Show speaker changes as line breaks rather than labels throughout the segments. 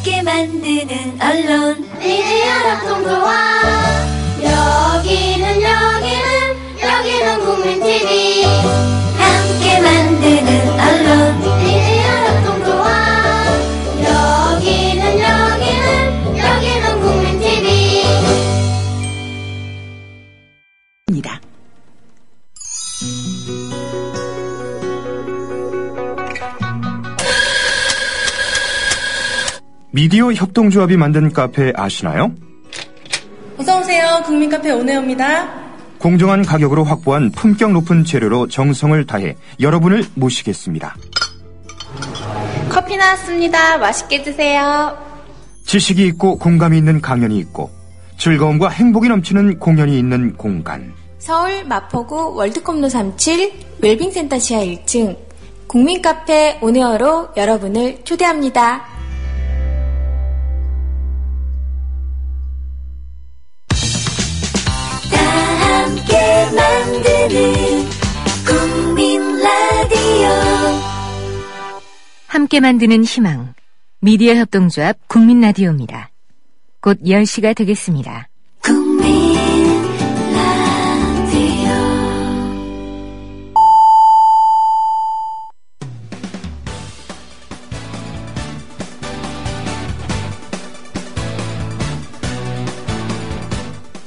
함께 만드는 언론
미디어 협동조합. 여기는 국민TV.
함께 만드는 언론
미디어 협동조합. 여기는 국민TV.
입니다.
미디어 협동조합이 만든 카페 아시나요?
어서오세요. 국민카페 오네오입니다.
공정한 가격으로 확보한 품격 높은 재료로 정성을 다해 여러분을 모시겠습니다.
커피 나왔습니다. 맛있게 드세요.
지식이 있고 공감이 있는 강연이 있고 즐거움과 행복이 넘치는 공연이 있는 공간.
서울 마포구 월드컵로 37 웰빙센터 지하 1층 국민카페 오네어로 여러분을 초대합니다.
만드는 국민 라디오
함께 만드는 희망 미디어 협동조합 국민 라디오입니다. 곧 10시가 되겠습니다.
국민 라디오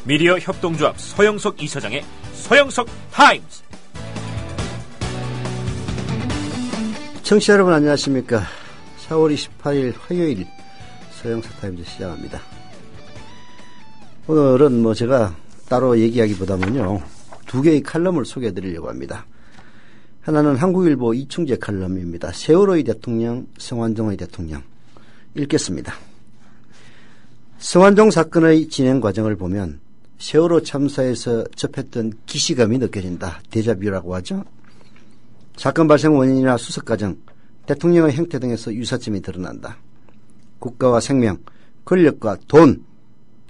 미디어 협동조합 서영석 이사장의 서영석 타임즈.
청취자 여러분 안녕하십니까. 4월 28일 화요일 서영석 타임즈 시작합니다. 오늘은 제가 따로 얘기하기보다는요, 두 개의 칼럼을 소개해 드리려고 합니다. 하나는 한국일보 이충재 칼럼입니다. 세월호의 대통령, 성완종의 대통령. 읽겠습니다. 성완종 사건의 진행 과정을 보면 세월호 참사에서 접했던 기시감이 느껴진다. 데자뷰라고 하죠. 사건 발생 원인이나 수습 과정, 대통령의 행태 등에서 유사점이 드러난다. 국가와 생명, 권력과 돈,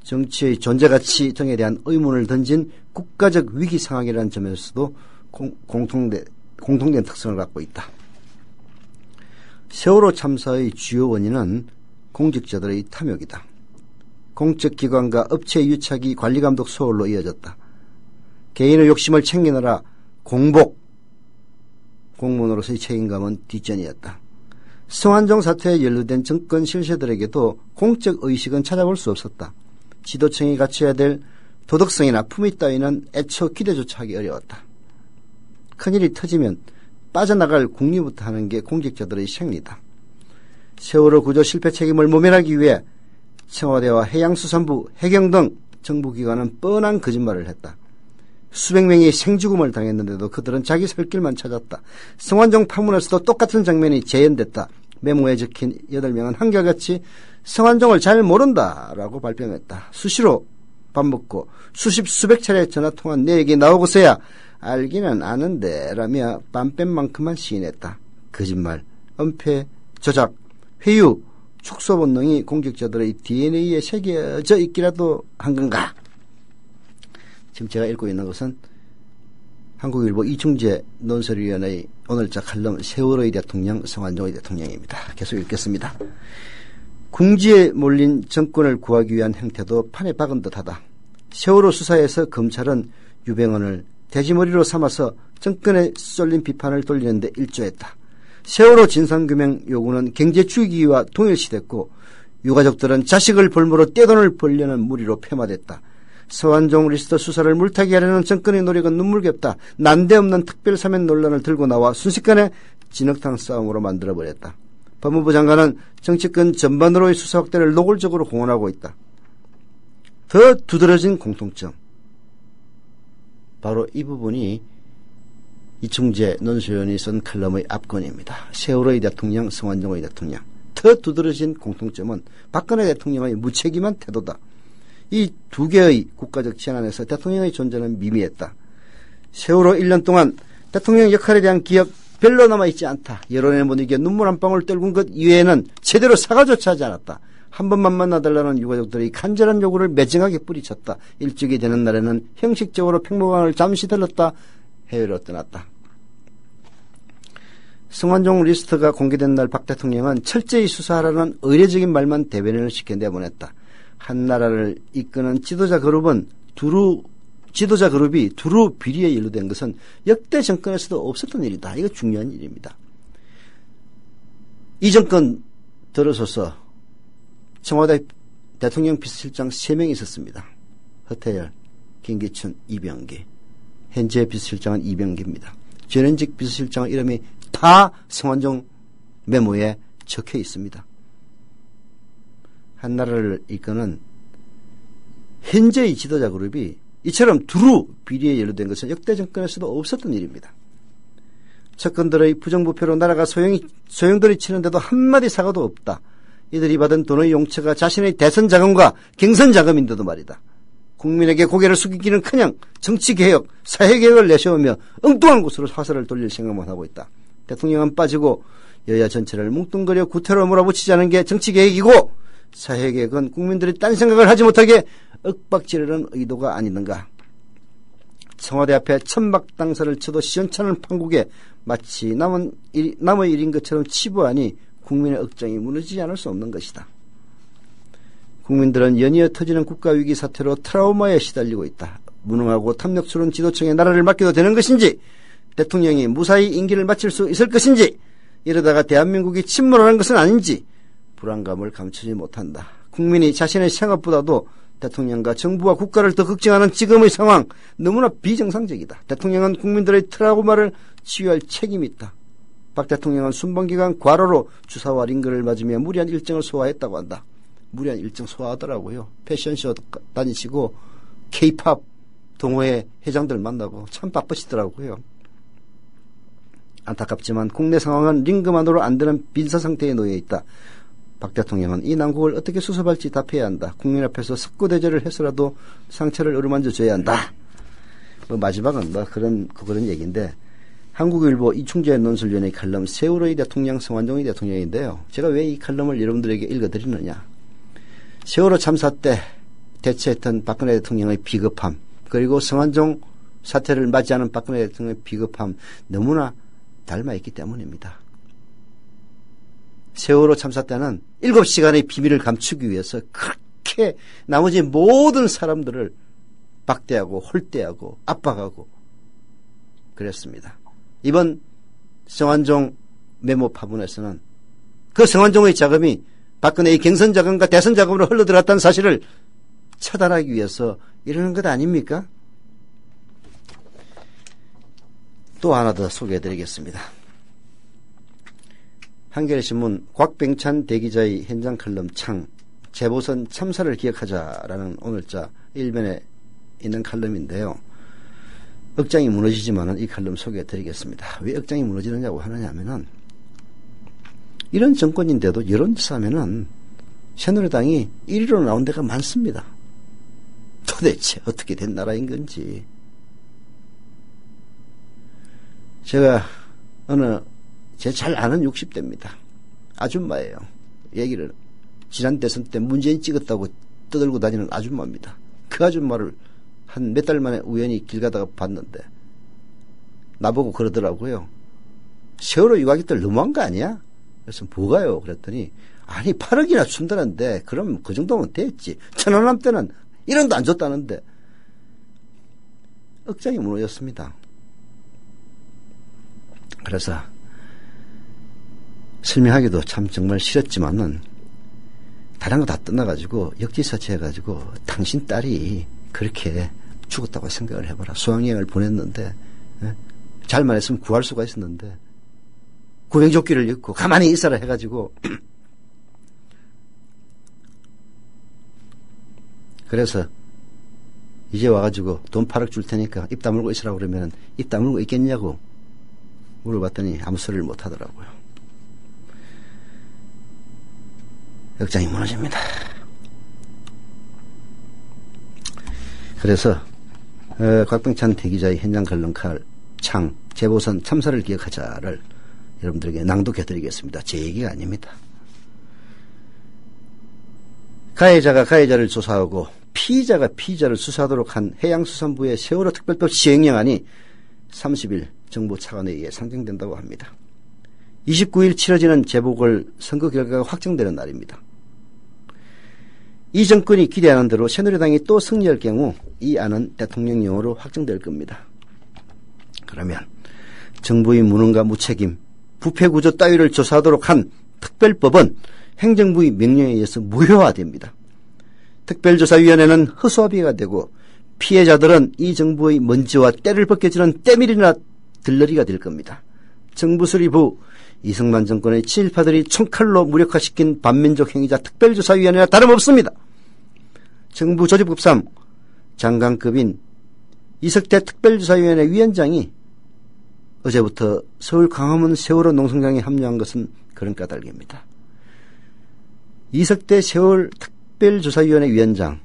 정치의 존재가치 등에 대한 의문을 던진 국가적 위기 상황이라는 점에서도 공통된 특성을 갖고 있다. 세월호 참사의 주요 원인은 공직자들의 탐욕이다. 공적기관과 업체 유착이 관리감독 소홀로 이어졌다. 개인의 욕심을 챙기느라 공무원으로서의 책임감은 뒷전이었다. 성완종 사태에 연루된 정권 실세들에게도 공적 의식은 찾아볼 수 없었다. 지도층이 갖춰야 될 도덕성이나 품위 따위는 애초 기대조차 하기 어려웠다. 큰일이 터지면 빠져나갈 국리부터 하는 게 공직자들의 생리다. 세월호 구조 실패 책임을 모면하기 위해 청와대와 해양수산부, 해경 등 정부기관은 뻔한 거짓말을 했다. 수백 명이 생죽음을 당했는데도 그들은 자기 살 길만 찾았다. 성완종 파문에서도 똑같은 장면이 재현됐다. 메모에 적힌 8명은 한결같이 성완종을 잘 모른다라고 발뺌했다. 수시로 밥 먹고 수백 차례 전화통화한 내 얘기 나오고서야 알기는 아는데 라며 빰뺀만큼만 시인했다. 거짓말, 은폐, 조작, 회유, 축소 본능이 공직자들의 DNA에 새겨져 있기라도 한 건가? 지금 제가 읽고 있는 것은 한국일보 이충재 논설위원회의 오늘자 칼럼 세월호의 대통령, 성완종의 대통령입니다. 계속 읽겠습니다. 궁지에 몰린 정권을 구하기 위한 행태도 판에 박은 듯하다. 세월호 수사에서 검찰은 유병헌을 돼지머리로 삼아서 정권에 쏠린 비판을 돌리는데 일조했다. 세월호 진상규명 요구는 경제주의와 동일시됐고 유가족들은 자식을 볼모로 떼돈을 벌려는 무리로 폐마됐다. 성완종 리스트 수사를 물타기 하려는 정권의 노력은 눈물겹다. 난데없는 특별사면 논란을 들고 나와 순식간에 진흙탕 싸움으로 만들어버렸다. 법무부 장관은 정치권 전반으로의 수사 확대를 노골적으로 공언하고 있다. 더 두드러진 공통점. 바로 이 부분이 이충재 논설위원이 쓴 칼럼의 앞권입니다. 세월호의 대통령, 성완종의 대통령. 더 두드러진 공통점은 박근혜 대통령의 무책임한 태도다. 이 두 개의 국가적 지안 안에서 대통령의 존재는 미미했다. 세월호 1년 동안 대통령 역할에 대한 기억 별로 남아있지 않다. 여론의 못 이겨 눈물 한 방울 떨군 것 이외에는 제대로 사과조차 하지 않았다. 한 번만 만나달라는 유가족들이 간절한 요구를 매정하게 뿌리쳤다. 일찍이 되는 날에는 형식적으로 팽목항을 잠시 들렀다. 해외로 떠났다. 성완종 리스트가 공개된 날 박 대통령은 철저히 수사하라는 의례적인 말만 대변인을 시켜 내보냈다. 한 나라를 이끄는 지도자 그룹이 두루 비리에 연루된 것은 역대 정권에서도 없었던 일이다. 이거 중요한 일입니다. 이 정권 들어서서 청와대 대통령 비서실장 3명이 있었습니다. 허태열, 김기춘, 이병기. 현재 비서실장은 이병기입니다. 전현직 비서실장의 이름이 다 성완종 메모에 적혀 있습니다. 한 나라를 이끄는 현재의 지도자 그룹이 이처럼 두루 비리에 연루된 것은 역대 정권에서도 없었던 일입니다. 측근들의 부정부패로 나라가 소용돌이 치는데도 한마디 사과도 없다. 이들이 받은 돈의 용처가 자신의 대선 자금과 경선 자금인데도 말이다. 국민에게 고개를 숙이기는커녕 정치개혁, 사회개혁을 내세우며 엉뚱한 곳으로 화살을 돌릴 생각만 하고 있다. 대통령은 빠지고 여야 전체를 뭉뚱그려 구태로 몰아붙이자는 게 정치개혁이고 사회개혁은 국민들이 딴 생각을 하지 못하게 윽박지르는 의도가 아니는가. 청와대 앞에 천막당사를 쳐도 시원찮은 판국에 마치 남의 일인 것처럼 치부하니 국민의 억장이 무너지지 않을 수 없는 것이다. 국민들은 연이어 터지는 국가위기 사태로 트라우마에 시달리고 있다. 무능하고 탐욕스러운 지도층에 나라를 맡겨도 되는 것인지, 대통령이 무사히 임기를 마칠 수 있을 것인지, 이러다가 대한민국이 침몰하는 것은 아닌지 불안감을 감추지 못한다. 국민이 자신의 생업보다도 대통령과 정부와 국가를 더 걱정하는 지금의 상황 너무나 비정상적이다. 대통령은 국민들의 트라우마를 치유할 책임이 있다. 박 대통령은 순방기간 과로로 주사와 링거를 맞으며 무리한 일정을 소화했다고 한다. 무리한 일정 소화하더라고요. 패션쇼 다니시고 K-팝 동호회 회장들 만나고 참 바쁘시더라고요. 안타깝지만 국내 상황은 링거만으로 안 되는 빈사 상태에 놓여 있다. 박 대통령은 이 난국을 어떻게 수습할지 답해야 한다. 국민 앞에서 석고대죄를 해서라도 상처를 어루만져 줘야 한다. 마지막은 그런 얘기인데, 한국일보 이충재 논설위원의 칼럼 세월호의 대통령 성완종의 대통령인데요. 제가 왜 이 칼럼을 여러분들에게 읽어드리느냐. 세월호 참사 때 대처했던 박근혜 대통령의 비겁함, 그리고 성완종 사태를 맞이하는 박근혜 대통령의 비겁함 너무나 닮아있기 때문입니다. 세월호 참사 때는 7시간의 비밀을 감추기 위해서 그렇게 나머지 모든 사람들을 박대하고 홀대하고 압박하고 그랬습니다. 이번 성완종 메모 파문에서는 그 성완종의 자금이 박근혜의 경선 자금과 대선 자금으로 흘러들었다는 사실을 차단하기 위해서 이러는 것 아닙니까? 또 하나 더 소개해드리겠습니다. 한겨레신문 곽병찬 대기자의 현장 칼럼 창, 재보선 참사를 기억하자라는 오늘자 1면에 있는 칼럼인데요. 억장이 무너지지만은 이 칼럼 소개해드리겠습니다. 왜 억장이 무너지느냐고 하느냐면은, 이런 정권인데도 여론조사하면은 새누리당이 1위로 나온 데가 많습니다. 도대체 어떻게 된 나라인 건지. 제가 제 잘 아는 60대입니다. 아줌마예요. 얘기를 지난 대선 때 문재인 찍었다고 떠들고 다니는 아줌마입니다. 그 아줌마를 한 몇 달 만에 우연히 길 가다가 봤는데 나보고 그러더라고요. 세월호 유가족들 너무한 거 아니야? 그래서 뭐가요? 그랬더니 아니 8억이나 준다는데 그럼 그 정도면 됐지. 천안함 때는 1원도 안 줬다는데. 억장이 무너졌습니다. 그래서 설명하기도 참 정말 싫었지만은 다른 거 다 떠나가지고 역지사지 해가지고 당신 딸이 그렇게 죽었다고 생각을 해봐라. 수학여행을 보냈는데 잘 말했으면 구할 수가 있었는데 구명조끼를 입고 가만히 있어라 해가지고 그래서 이제 와가지고 돈 8억 줄 테니까 입 다물고 있으라고 그러면 입 다물고 있겠냐고 물어봤더니 아무 소리를 못 하더라고요. 역장이 무너집니다. 그래서 곽병찬 대기자의 현장 칼럼 창 재보선 참사를 기억하자를 여러분들에게 낭독해드리겠습니다. 제 얘기가 아닙니다. 가해자가 가해자를 조사하고 피의자가 피의자를 수사하도록 한 해양수산부의 세월호 특별법 시행령안이 30일 정부 차관에 의해 상정된다고 합니다. 29일 치러지는 재보궐선거 결과가 확정되는 날입니다. 이 정권이 기대하는 대로 새누리당이 또 승리할 경우 이 안은 대통령령으로 확정될 겁니다. 그러면 정부의 무능과 무책임, 부패구조 따위를 조사하도록 한 특별법은 행정부의 명령에 의해서 무효화됩니다. 특별조사위원회는 허수아비가 되고 피해자들은 이 정부의 먼지와 때를 벗겨주는 때밀이나 들러리가 될 겁니다. 정부 수리부 이승만 정권의 친일파들이 총칼로 무력화시킨 반민족 행위자 특별조사위원회와 다름없습니다. 정부 조직법상 장관급인 이석태 특별조사위원회 위원장이 어제부터 서울 광화문 세월호 농성장에 합류한 것은 그런 까닭입니다. 이석태 세월 특별조사위원회 위원장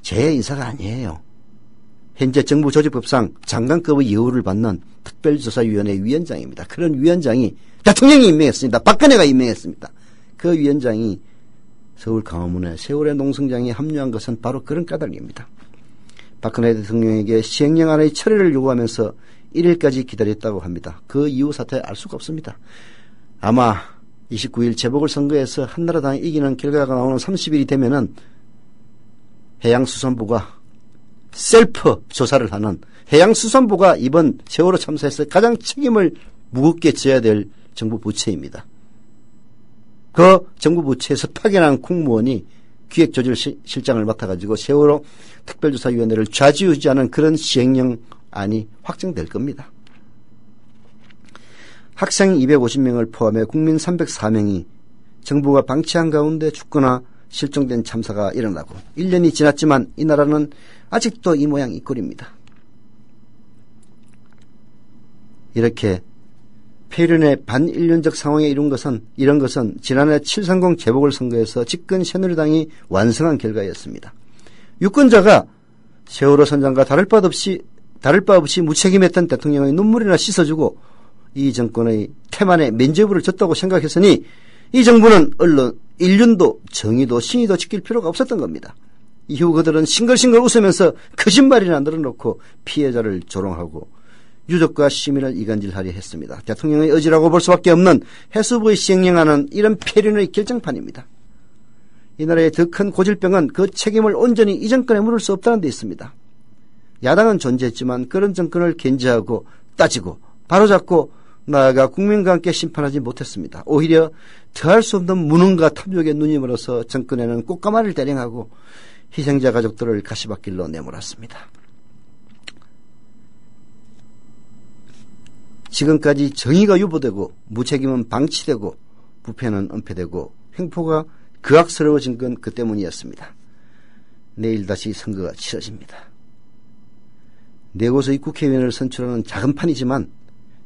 제 인사가 아니에요. 현재 정부 조직법상 장관급의 예우를 받는 특별조사위원회 위원장입니다. 그런 위원장이 대통령이 임명했습니다. 박근혜가 임명했습니다. 그 위원장이 서울 광화문에 세월의 농성장에 합류한 것은 바로 그런 까닭입니다. 박근혜 대통령에게 시행령안의 처리를 요구하면서 1일까지 기다렸다고 합니다. 그 이후 사태 알 수가 없습니다. 아마 29일 재보궐선거에서 한나라당이 이기는 결과가 나오는 30일이 되면은 해양수산부가 셀프 조사를 하는, 해양수산부가 이번 세월호 참사에서 가장 책임을 무겁게 져야 될 정부 부처입니다. 그 정부 부처에서 파견한 공무원이 기획조직실장을 맡아가지고 세월호 특별조사위원회를 좌지우지하는 그런 시행령안이 확정될 겁니다. 학생 250명을 포함해 국민 304명이 정부가 방치한 가운데 죽거나 실종된 참사가 일어나고 1년이 지났지만 이 나라는 아직도 이 모양 이 꼴입니다. 이렇게 폐륜의 반인륜적 상황에 이런 것은 지난해 730 재보궐선거에서 집권 새누리당이 완성한 결과였습니다. 유권자가 세월호 선장과 다를 바 없이 무책임했던 대통령의 눈물이나 씻어주고 이 정권의 태만에 면죄부를 줬다고 생각했으니 이 정부는 언론, 인륜도 정의도 신의도 지킬 필요가 없었던 겁니다. 이후 그들은 싱글싱글 웃으면서 거짓말이나 늘어놓고 피해자를 조롱하고 유족과 시민을 이간질하려 했습니다. 대통령의 의지라고 볼 수밖에 없는 해수부의 시행령안은 이런 폐륜의 결정판입니다. 이 나라의 더 큰 고질병은 그 책임을 온전히 이 정권에 물을 수 없다는 데 있습니다. 야당은 존재했지만 그런 정권을 견제하고 따지고 바로잡고 나아가 국민과 함께 심판하지 못했습니다. 오히려 더할 수 없는 무능과 탐욕에 눈이 멀어서 정권에는 꽃가마를 대령하고 희생자 가족들을 가시밭길로 내몰았습니다. 지금까지 정의가 유보되고 무책임은 방치되고 부패는 은폐되고 횡포가 극악스러워진 건 그 때문이었습니다. 내일 다시 선거가 치러집니다. 네 곳의 국회의원을 선출하는 작은 판이지만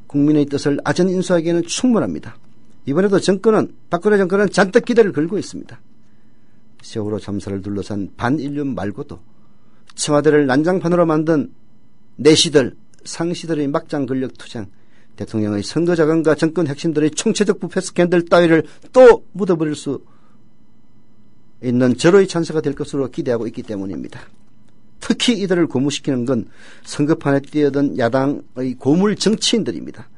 국민의 뜻을 아전 인수하기에는 충분합니다. 이번에도 박근혜 정권은 잔뜩 기대를 걸고 있습니다. 세월호 참사를 둘러싼 반인륜 말고도 청와대를 난장판으로 만든 내시들, 상시들의 막장 권력 투쟁, 대통령의 선거자금과 정권 핵심들의 총체적 부패 스캔들 따위를 또 묻어버릴 수 있는 절호의 찬스가 될 것으로 기대하고 있기 때문입니다. 특히 이들을 고무시키는 건 선거판에 뛰어든 야당의 고물 정치인들입니다.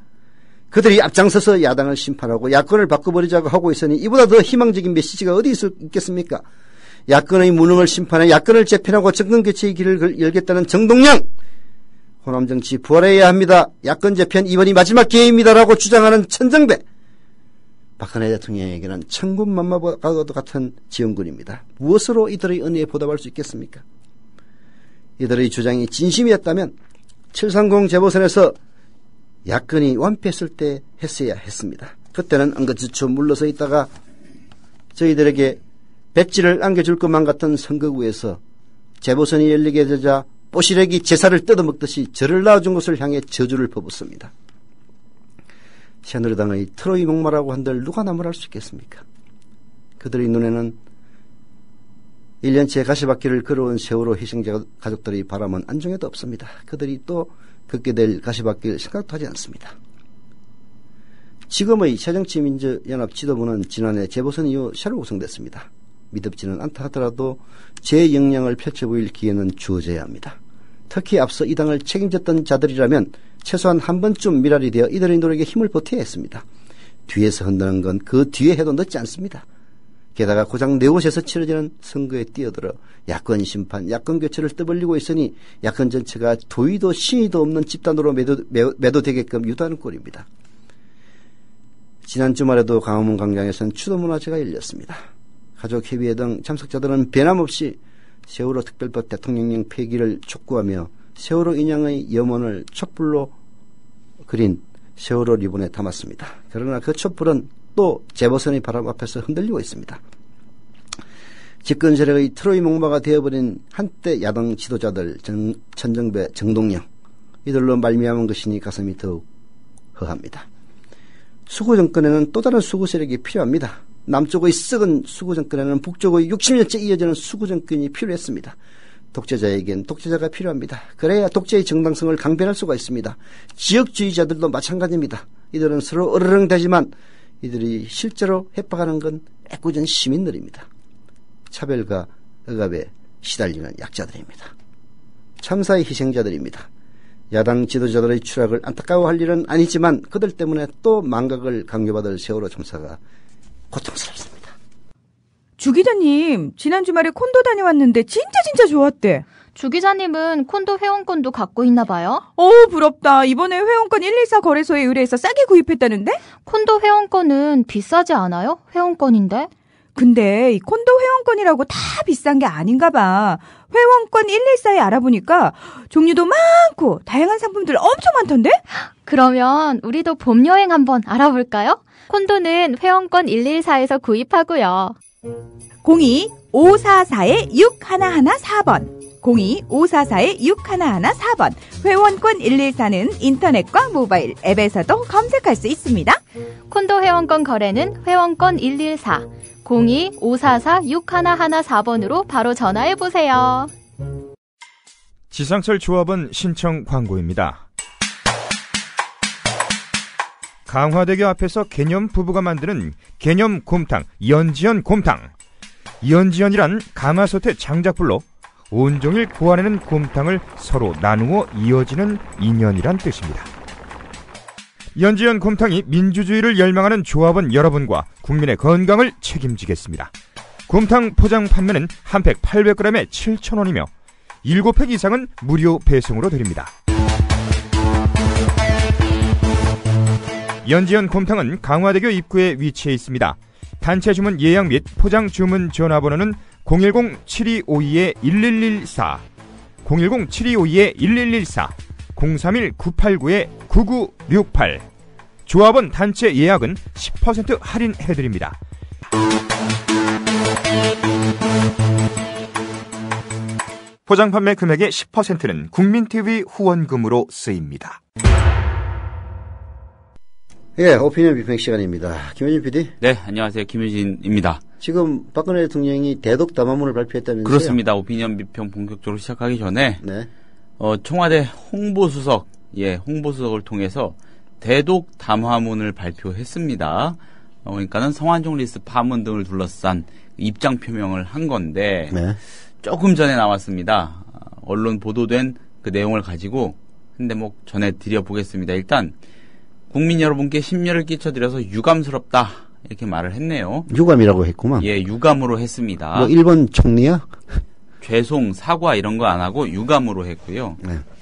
그들이 앞장서서 야당을 심판하고 야권을 바꿔버리자고 하고 있으니 이보다 더 희망적인 메시지가 어디 있겠습니까? 야권의 무능을 심판해 야권을 재편하고 정권교체의 길을 열겠다는 정동영! 호남정치 부활해야 합니다. 야권 재편 이번이 마지막 기회입니다라고 주장하는 천정배! 박근혜 대통령에게는 천군만마과도 같은 지원군입니다. 무엇으로 이들의 은혜에 보답할 수 있겠습니까? 이들의 주장이 진심이었다면 730 재보선에서 야권이 완패했을 때 했어야 했습니다. 그때는 엉거주춤 물러서 있다가 저희들에게 배지를 안겨줄 것만 같은 선거구에서 재보선이 열리게 되자 뽀시래기 제사를 뜯어먹듯이 저를 낳아준 것을 향해 저주를 퍼붓습니다. 새누리당의 트로이 목마라고 한들 누가 나무랄 수 있겠습니까? 그들의 눈에는 1년째 가시밭길을 걸어온 세월호 희생자 가족들의 바람은 안중에도 없습니다. 그들이 또 걷게 될 가시밭길 생각도 하지 않습니다. 지금의 새정치민주연합 지도부는 지난해 재보선 이후 새로 구성됐습니다. 믿음지는 않다 하더라도 제 역량을 펼쳐보일 기회는 주어져야 합니다. 특히 앞서 이 당을 책임졌던 자들이라면 최소한 한 번쯤 미랄이 되어 이들의 노력에 힘을 보태야 했습니다. 뒤에서 흔드는 건 그 뒤에 해도 늦지 않습니다. 게다가 고작 네 곳에서 치러지는 선거에 뛰어들어 야권 심판, 야권 교체를 떠벌리고 있으니 야권 전체가 도의도 신의도 없는 집단으로 매도되게끔 유도하는 꼴입니다. 지난 주말에도 광화문 광장에서는 추도문화제가 열렸습니다. 가족회의회 등 참석자들은 변함없이 세월호 특별법 대통령령 폐기를 촉구하며 세월호 인양의 염원을 촛불로 그린 세월호 리본에 담았습니다. 그러나 그 촛불은 또 재보선의 바람 앞에서 흔들리고 있습니다. 집권 세력의 트로이 목마가 되어버린 한때 야당 지도자들 천정배, 정동영 이들로 말미암은 것이니 가슴이 더욱 허합니다. 수구 정권에는 또 다른 수구 세력이 필요합니다. 남쪽의 썩은 수구 정권에는 북쪽의 60년째 이어지는 수구 정권이 필요했습니다. 독재자에겐 독재자가 필요합니다. 그래야 독재의 정당성을 강변할 수가 있습니다. 지역주의자들도 마찬가지입니다. 이들은 서로 으르렁대지만 이들이 실제로 협박하는 건 애꿎은 시민들입니다. 차별과 억압에 시달리는 약자들입니다. 참사의 희생자들입니다. 야당 지도자들의 추락을 안타까워할 일은 아니지만 그들 때문에 또 망각을 강요받을 세월호 참사가 고통스럽습니다.
주 기자님, 지난 주말에 콘도 다녀왔는데 진짜 좋았대.
주 기자님은 콘도 회원권도 갖고 있나 봐요?
부럽다. 이번에 회원권 114 거래소에 의뢰해서 싸게 구입했다는데?
콘도 회원권은 비싸지 않아요? 회원권인데?
근데 이 콘도 회원권이라고 다 비싼 게 아닌가 봐. 회원권 114에 알아보니까 종류도 많고 다양한 상품들 엄청 많던데?
그러면 우리도 봄 여행 한번 알아볼까요? 콘도는 회원권 114에서 구입하고요.
02-544-6114번 02-544-6114번 회원권 114는 인터넷과 모바일 앱에서도 검색할 수 있습니다.
콘도 회원권 거래는 회원권 114 02-544-6114번으로 바로 전화해보세요.
지상철 조합원 신청 광고입니다. 강화대교 앞에서 개념 부부가 만드는 개념 곰탕 연지연 곰탕. 연지연이란 가마솥의 장작불로 온종일 구워내는 곰탕을 서로 나누어 이어지는 인연이란 뜻입니다. 연지연 곰탕이 민주주의를 열망하는 조합원 여러분과 국민의 건강을 책임지겠습니다. 곰탕 포장 판매는 한 팩 800g에 7,000원이며 7팩 이상은 무료 배송으로 드립니다. 연지연 곰탕은 강화대교 입구에 위치해 있습니다. 단체 주문 예약 및 포장 주문 전화번호는 010-7252-1114, 010-7252-1114, 031-989-9968. 조합원 단체 예약은 10% 할인해드립니다. 포장 판매 금액의 10%는 국민TV 후원금으로 쓰입니다.
예, 오피니언 비평 시간입니다. 김효진 PD.
네, 안녕하세요. 김효진입니다.
지금 박근혜 대통령이 대독 담화문을 발표했다면서요?
그렇습니다. 오피니언 비평 본격적으로 시작하기 전에 청와대 홍보수석을 통해서 대독 담화문을 발표했습니다. 그러니까는 성완종 리스트 파문 등을 둘러싼 입장 표명을 한 건데 조금 전에 나왔습니다. 언론 보도된 그 내용을 가지고 한 대목 전해드려 보겠습니다. 일단 국민 여러분께 심려를 끼쳐드려서 유감스럽다 이렇게 말을 했네요.
유감이라고 했구만.
예, 유감으로 했습니다.
뭐 일본 총리야?
죄송, 사과 이런 거 안 하고 유감으로 했고요.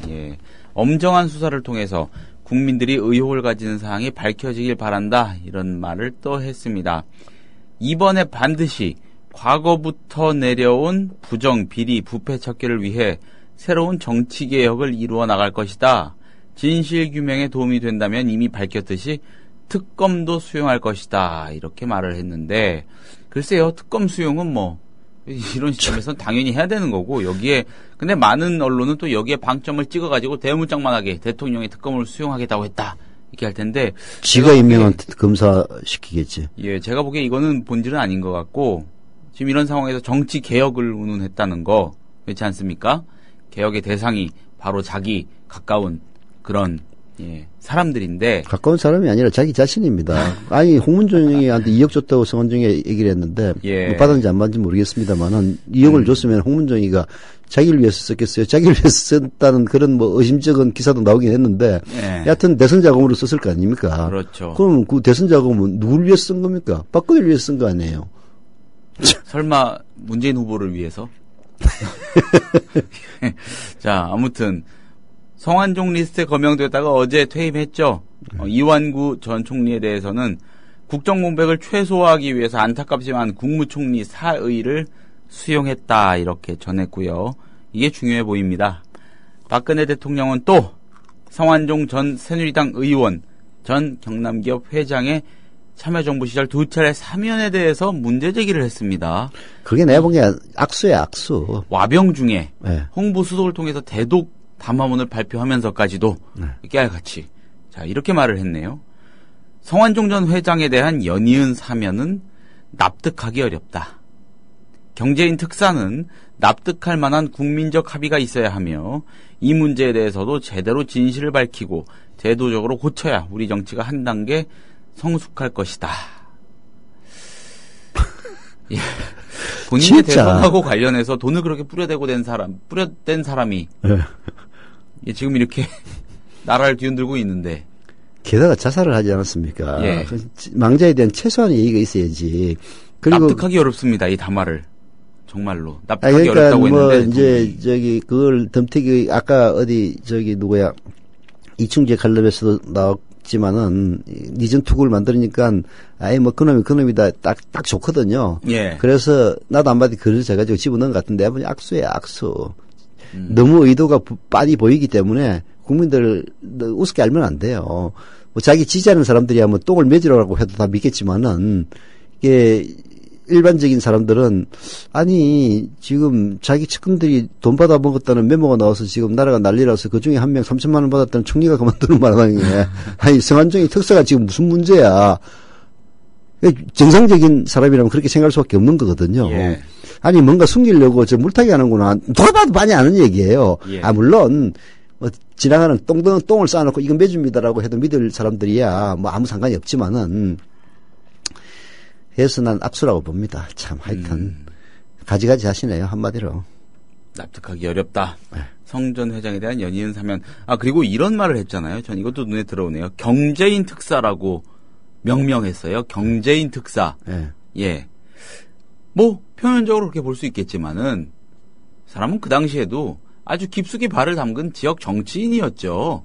예, 엄정한 수사를 통해서 국민들이 의혹을 가지는 사항이 밝혀지길 바란다 이런 말을 또 했습니다. 이번에 반드시 과거부터 내려온 부정, 비리, 부패 척결을 위해 새로운 정치개혁을 이루어 나갈 것이다. 진실규명에 도움이 된다면 이미 밝혔듯이 특검도 수용할 것이다. 이렇게 말을 했는데 글쎄요. 특검 수용은 뭐 이런 시점에서는 당연히 해야 되는 거고 여기에 근데 많은 언론은 또 여기에 방점을 찍어가지고 대문짝만하게 대통령이 특검을 수용하겠다고 했다. 이렇게 할 텐데
지가 임명한 검사 시키겠지.
예, 제가 보기에 이거는 본질은 아닌 것 같고 지금 이런 상황에서 정치 개혁을 운운했다는 거 그렇지 않습니까? 개혁의 대상이 바로 자기 가까운 그런 예, 사람들인데
가까운 사람이 아니라 자기 자신입니다. 아니 홍문종이한테 2억 줬다고 성완종이 얘기를 했는데
예.
뭐 받았는지 안 받았는지 모르겠습니다만은 2억을 줬으면 홍문종이가 자기를 위해서 썼겠어요. 자기를 위해서 썼다는 그런 뭐 의심쩍은 기사도 나오긴 했는데
예.
여하튼 대선 자금으로 썼을 거 아닙니까?
그렇죠.
그럼 그 대선 자금은 누구를 위해서 쓴 겁니까? 박근혜를 위해서 쓴 거 아니에요?
설마 문재인 후보를 위해서? 자, 아무튼 성완종 리스트에 거명되다가 어제 퇴임했죠. 이완구 전 총리에 대해서는 국정공백을 최소화하기 위해서 안타깝지만 국무총리 사의를 수용했다 이렇게 전했고요. 이게 중요해 보입니다. 박근혜 대통령은 또 성완종 전 새누리당 의원, 전 경남기업 회장의 참여정부 시절 2차례 사면에 대해서 문제 제기를 했습니다.
그게 내가 본 게 악수야, 악수.
와병 중에
네.
홍보 수석을 통해서 대독 담화문을 발표하면서까지도 깨알같이 자 이렇게 말을 했네요. 성완종 전 회장에 대한 연이은 사면은 납득하기 어렵다. 경제인 특사는 납득할 만한 국민적 합의가 있어야 하며 이 문제에 대해서도 제대로 진실을 밝히고 제도적으로 고쳐야 우리 정치가 한 단계 성숙할 것이다. 예. 본인의 대선하고 관련해서 돈을 그렇게 뿌려댄 사람이 예, 지금 이렇게 나라를 뒤흔들고 있는데
게다가 자살을 하지 않았습니까?
예.
망자에 대한 최소한의 예의가 있어야지. 그리고
납득하기 어렵습니다. 이 담화를 정말로 납득하기
그러니까
어렵다고
뭐
했는데
이제 저기 그걸 덤태기 아까 어디 저기 누구야 이충재 칼럼에서도 나왔지만은 니전 투구를 만들으니까 아예 뭐 그놈이다 딱 좋거든요.
예.
그래서 나도 한마디 글을 재가지고 집어넣은 것 같은데 아버지 악수야 악수. 너무 의도가 빤히 보이기 때문에 국민들 우습게 알면 안 돼요. 뭐 자기 지지하는 사람들이야 뭐 똥을 매지라고 해도 다 믿겠지만은 이게 일반적인 사람들은 아니 지금 자기 측근들이 돈 받아 먹었다는 메모가 나와서 지금 나라가 난리라서 그중에 한 명 3천만 원 받았다는 총리가 그만두는 말하는 게 아니 성완종의 특사가 지금 무슨 문제야. 정상적인 사람이라면 그렇게 생각할 수밖에 없는 거거든요.
예.
아니 뭔가 숨기려고 저 물타기 하는구나. 누가 봐도 많이 아는 얘기예요.
예.
아 물론 뭐 지나가는 똥을 쌓아놓고 이건 매줍니다라고 해도 믿을 사람들이야 뭐 아무 상관이 없지만은 그래서 난 악수라고 봅니다. 참 하여튼 가지가지 하시네요 한마디로.
납득하기 어렵다. 성 전 회장에 대한 연이은 사면. 아 그리고 이런 말을 했잖아요. 전 이것도 눈에 들어오네요. 경제인 특사라고 명명했어요. 경제인 특사. 예. 뭐 표면적으로 그렇게 볼 수 있겠지만은 사람은 그 당시에도 아주 깊숙이 발을 담근 지역 정치인이었죠.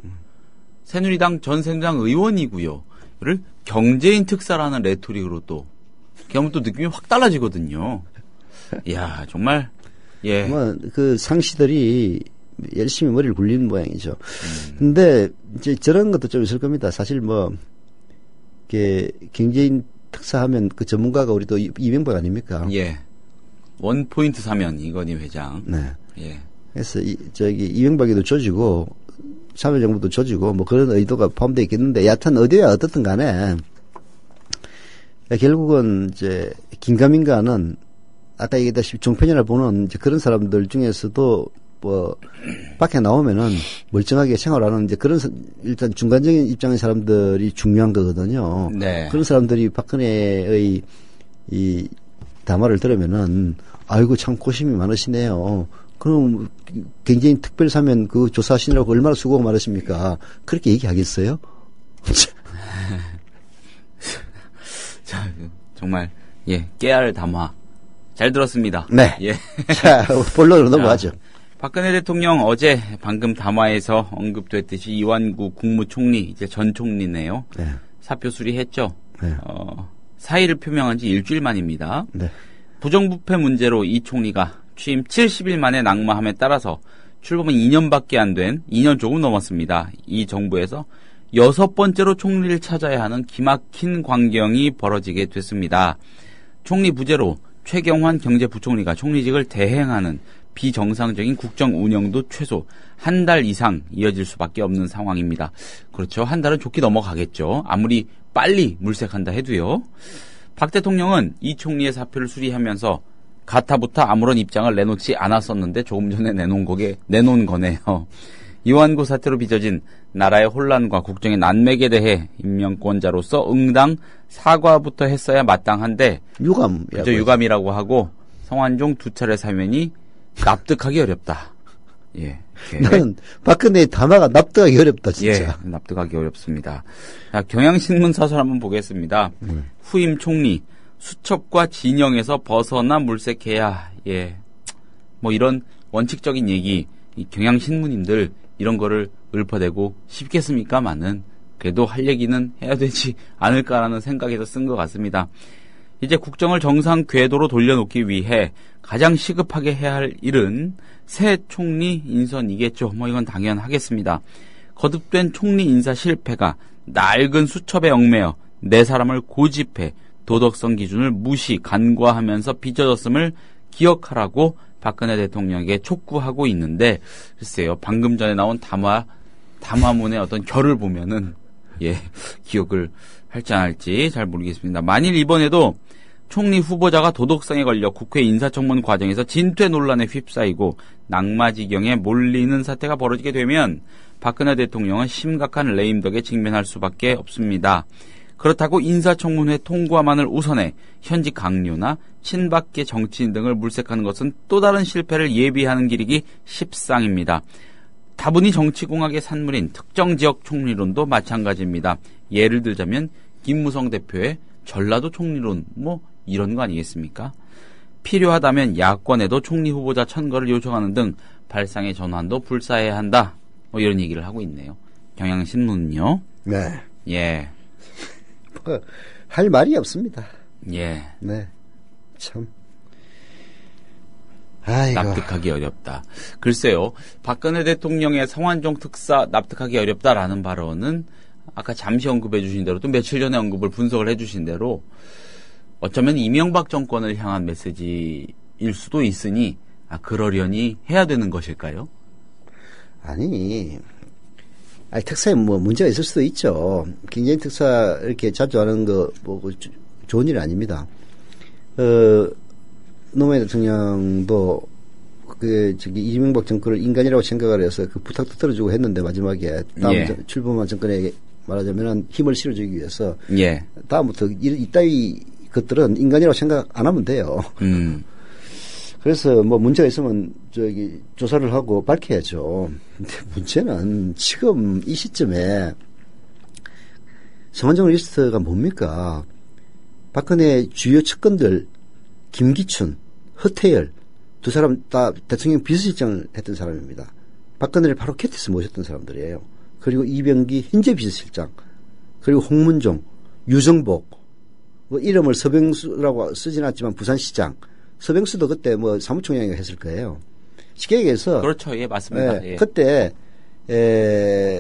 새누리당 전 새누리당 의원이고요. 이를 경제인 특사라는 레토릭으로 또 그러면 또 느낌이 확 달라지거든요. 이야 정말 예.
뭐 그 상시들이 열심히 머리를 굴리는 모양이죠. 근데 이제 저런 것도 좀 있을 겁니다. 사실 뭐 이렇게 경제인 특사하면 그 전문가가 우리 또 이명박 아닙니까?
예. 원포인트 사면 이건희 회장.
네.
예.
그래서 이명박이도 조지고 참여정부도 조지고 뭐 그런 의도가 포함되어 있겠는데 여하튼 어디야 어떻든 간에 결국은 이제 긴가민가는 아까 얘기했다시피 종편이나 보는 이제 그런 사람들 중에서도 뭐 밖에 나오면은 멀쩡하게 생활하는 이제 그런 일단 중간적인 입장의 사람들이 중요한 거거든요.
네.
그런 사람들이 박근혜의 이 담화를 들으면은 아이고 참 고심이 많으시네요. 그럼 굉장히 특별 사면 그 조사하시느라고 얼마나 수고가 많으십니까? 그렇게 얘기하겠어요?
자, 정말 예 깨알 담화 잘 들었습니다.
네.
예.
자 본론으로 넘어가죠.
박근혜 대통령 어제 방금 담화에서 언급됐듯이 이완구 국무총리 이제 전 총리네요.
네.
사표 수리했죠.
네.
사의를 표명한 지 일주일 만입니다.
네.
부정부패 문제로 이 총리가 취임 70일 만에 낙마함에 따라서 출범은 2년밖에 안 된 2년 조금 넘었습니다. 이 정부에서 6번째로 총리를 찾아야 하는 기막힌 광경이 벌어지게 됐습니다. 총리 부재로 최경환 경제부총리가 총리직을 대행하는 비정상적인 국정 운영도 최소 한 달 이상 이어질 수밖에 없는 상황입니다. 그렇죠. 한 달은 좋게 넘어가겠죠. 아무리 빨리 물색한다 해도요. 박 대통령은 이 총리의 사표를 수리하면서 가타부타 아무런 입장을 내놓지 않았었는데 조금 전에 내놓은 거네요. 이완구 사태로 빚어진 나라의 혼란과 국정의 난맥에 대해 임명권자로서 응당 사과부터 했어야 마땅한데 그저 유감이라고 하고 성완종 두 차례 사면이 납득하기 어렵다. 예.
나는 박근혜의 담화가 납득하기 어렵다, 진짜.
예, 납득하기 어렵습니다. 자, 경향신문 사설 한번 보겠습니다. 후임 총리, 수첩과 진영에서 벗어나 물색해야, 예. 뭐 이런 원칙적인 얘기, 이 경향신문인들 이런 거를 읊어대고 싶겠습니까마는 그래도 할 얘기는 해야 되지 않을까라는 생각에서 쓴 것 같습니다. 이제 국정을 정상 궤도로 돌려놓기 위해 가장 시급하게 해야 할 일은 새 총리 인선이겠죠. 뭐 이건 당연하겠습니다. 거듭된 총리 인사 실패가 낡은 수첩에 얽매여 네 사람을 고집해 도덕성 기준을 무시, 간과하면서 빚어졌음을 기억하라고 박근혜 대통령에게 촉구하고 있는데 글쎄요. 방금 전에 나온 담화문의 어떤 결을 보면은 예, 기억을 할지 안 할지 잘 모르겠습니다. 만일 이번에도 총리 후보자가 도덕성에 걸려 국회 인사청문 과정에서 진퇴 논란에 휩싸이고 낙마지경에 몰리는 사태가 벌어지게 되면 박근혜 대통령은 심각한 레임덕에 직면할 수밖에 없습니다. 그렇다고 인사청문회 통과만을 우선해 현직 강요나 친박계 정치인 등을 물색하는 것은 또 다른 실패를 예비하는 길이기 십상입니다. 다분히 정치공학의 산물인 특정 지역 총리론도 마찬가지입니다. 예를 들자면 김무성 대표의 전라도 총리론 뭐 이런 거 아니겠습니까? 필요하다면 야권에도 총리 후보자 천거를 요청하는 등 발상의 전환도 불사해야 한다. 뭐 이런 얘기를 하고 있네요. 경향신문은요.
네.
예.
할 말이 없습니다.
예.
네. 참. 아이고.
납득하기 어렵다. 글쎄요. 박근혜 대통령의 성완종 특사 납득하기 어렵다라는 발언은 아까 잠시 언급해 주신 대로 또 며칠 전에 언급을 분석을 해 주신 대로 어쩌면 이명박 정권을 향한 메시지일 수도 있으니 그러려니 해야 되는 것일까요?
아니 특사에 뭐 문제가 있을 수도 있죠. 굉장히 특사 이렇게 자주 하는 거 뭐 좋은 일 아닙니다. 노무현 대통령도 이명박 정권을 인간이라고 생각을 해서 그 부탁도 들어주고 했는데 마지막에 다음 출범한 정권에 말하자면 힘을 실어주기 위해서 다음부터 이따위 것들은 인간이라고 생각 안 하면 돼요. 그래서 뭐 문제가 있으면 조사를 하고 밝혀야죠. 근데 문제는 지금 이 시점에 성완종 리스트가 뭡니까? 박근혜 주요 측근들 김기춘, 허태열 두 사람 다 대통령 비서실장을 했던 사람입니다. 박근혜를 바로 곁에서 모셨던 사람들이에요. 그리고 이병기 현재 비서실장, 그리고 홍문종, 유정복, 뭐 이름을 서병수라고 쓰진 않지만 부산시장, 서병수도 그때 뭐 사무총장이 했을 거예요. 쉽게 얘기해서
그렇죠, 예 맞습니다. 예.
그때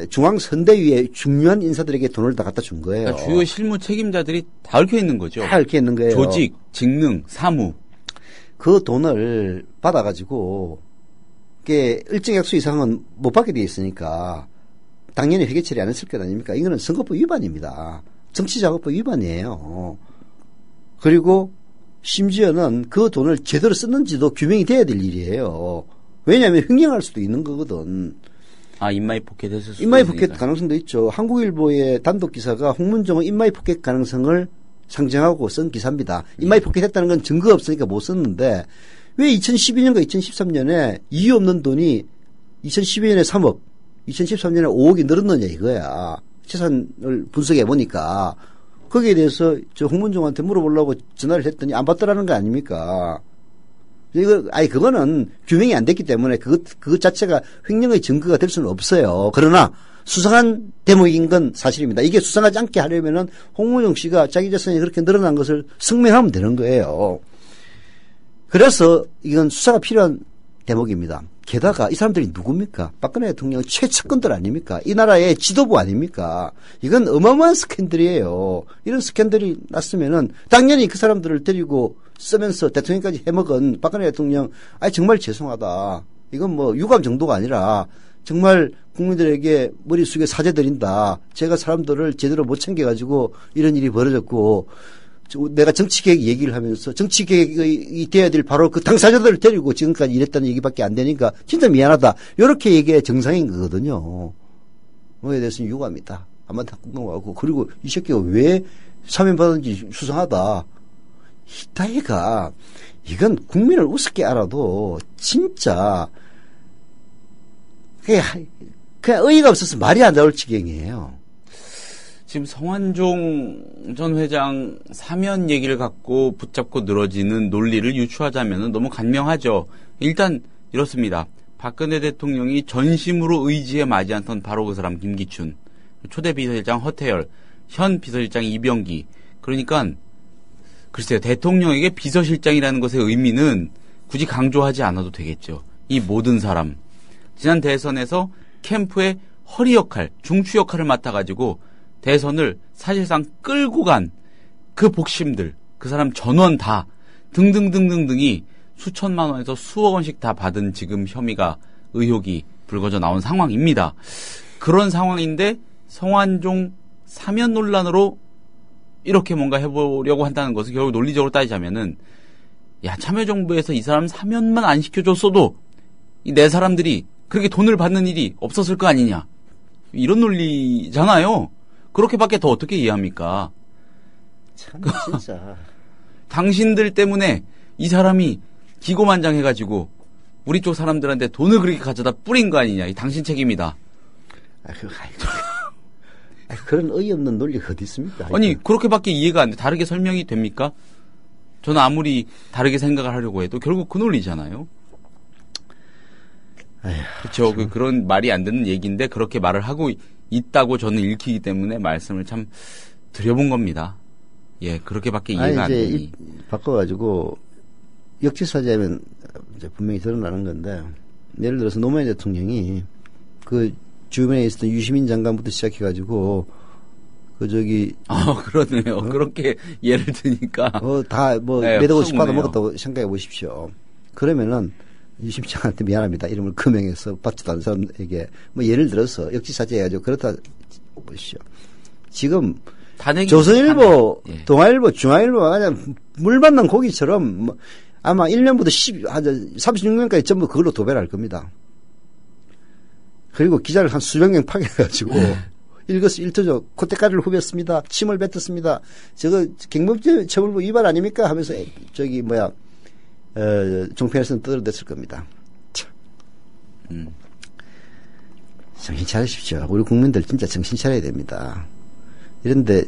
중앙선대위에 중요한 인사들에게 돈을 다 갖다 준 거예요.
그러니까 주요 실무 책임자들이 다 얽혀 있는 거죠.
다 얽혀 있는 거예요.
조직, 직능, 사무.
그 돈을 받아가지고 이게 일정 액수 이상은 못 받게 돼 있으니까 당연히 회계 처리 안 했을 것 아닙니까? 이거는 선거법 위반입니다. 정치자금법 위반이에요. 그리고 심지어는 그 돈을 제대로 썼는지도 규명이 돼야 될 일이에요. 왜냐하면 횡령할 수도 있는 거거든.
인마이 포켓 했을 수도
인마이 포켓 가능성도 있죠. 한국일보의 단독 기사가 홍문종은 인마이 포켓 가능성을 상정하고 쓴 기사입니다. 인마이 포켓 했다는 건 증거 없으니까 못 썼는데 왜 2012년과 2013년에 이유 없는 돈이 2012년에 3억, 2013년에 5억이 늘었느냐 이거야. 재산을 분석해 보니까 거기에 대해서 저 홍문종한테 물어보려고 전화를 했더니 안 받더라는 거 아닙니까? 그거는 규명이 안 됐기 때문에 그것 자체가 횡령의 증거가 될 수는 없어요. 그러나 수상한 대목인 건 사실입니다. 이게 수상하지 않게 하려면은 홍문종 씨가 자기 재산이 그렇게 늘어난 것을 성명하면 되는 거예요. 그래서 이건 수사가 필요한 대목입니다. 게다가 이 사람들이 누굽니까? 박근혜 대통령 최측근들 아닙니까? 이 나라의 지도부 아닙니까? 이건 어마어마한 스캔들이에요. 이런 스캔들이 났으면은 당연히 그 사람들을 데리고 쓰면서 대통령까지 해먹은 박근혜 대통령, 정말 죄송하다. 이건 뭐 유감 정도가 아니라 정말 국민들에게 머리 숙여 사죄드린다. 제가 사람들을 제대로 못 챙겨가지고 이런 일이 벌어졌고, 내가 정치개혁 얘기를 하면서 정치개혁이 돼야 될 바로 그 당사자들을 데리고 지금까지 이랬다는 얘기밖에 안 되니까 진짜 미안하다. 이렇게 얘기해 정상인 거거든요. 뭐에 대해서는 유감이다. 한마디 넘어가고 그리고 이 새끼가 왜 사면받은지 수상하다. 이따위가 이건 국민을 우습게 알아도 진짜 그냥 의의가 없어서 말이 안 나올 지경이에요.
지금 성완종 전 회장 사면 얘기를 갖고 붙잡고 늘어지는 논리를 유추하자면 너무 간명하죠. 일단 이렇습니다. 박근혜 대통령이 전심으로 의지에 맞지 않던 바로 그 사람 김기춘, 초대 비서실장 허태열, 현 비서실장 이병기. 그러니까 글쎄요. 대통령에게 비서실장이라는 것의 의미는 굳이 강조하지 않아도 되겠죠. 이 모든 사람. 지난 대선에서 캠프의 허리 역할, 중추 역할을 맡아가지고 대선을 사실상 끌고 간 그 복심들, 그 사람 전원 다 등등등등등이 수천만 원에서 수억 원씩 다 받은 지금 혐의가 의혹이 불거져 나온 상황입니다. 그런 상황인데 성완종 사면 논란으로 이렇게 뭔가 해보려고 한다는 것은 결국 논리적으로 따지자면은 야 참여정부에서 이 사람 사면만 안 시켜줬어도 이 네 사람들이 그렇게 돈을 받는 일이 없었을 거 아니냐 이런 논리잖아요. 그렇게밖에 더 어떻게 이해합니까?
참 진짜
당신들 때문에 이 사람이 기고만장해가지고 우리 쪽 사람들한테 돈을 그렇게 가져다 뿌린 거 아니냐. 이 당신 책임이다.
그런 어이없는 논리가 어디 있습니까?
아니 그렇게밖에 이해가 안 돼. 다르게 설명이 됩니까? 저는 아무리 다르게 생각을 하려고 해도 결국 그 논리잖아요. 그렇죠. 그런 말이 안 되는 얘기인데 그렇게 말을 하고 있다고 저는 읽히기 때문에 말씀을 참 드려본 겁니다. 예, 그렇게밖에 이해가 안 되니.
바꿔가지고 역지사지하면 이제 분명히 드러나는 건데 예를 들어서 노무현 대통령이 그 주변에 있었던 유시민 장관부터 시작해가지고
그러네요. 그렇게 예를 드니까
다
네,
몇 억씩 받아먹었다고 생각해 보십시오. 그러면은 유시민 장관한테 미안합니다. 이름을 금명해서 받지도 않은 사람에게 예를 들어서 역지사지해가지고 그렇다 보십시오. 지금 조선일보, 동아일보, 중앙일보가 그냥 물 만난 고기처럼 아마 1년부터 36년까지 전부 그걸로 도배를 할 겁니다. 그리고 기자를 한 수백 명 파견해가지고 일거수일투족 콧대가리를 후볐습니다. 침을 뱉었습니다. 저거 경범죄처벌법 위반 아닙니까? 하면서 종편에서는 떠들어댔을 겁니다. 정신 차리십시오. 우리 국민들 진짜 정신 차려야 됩니다. 이런데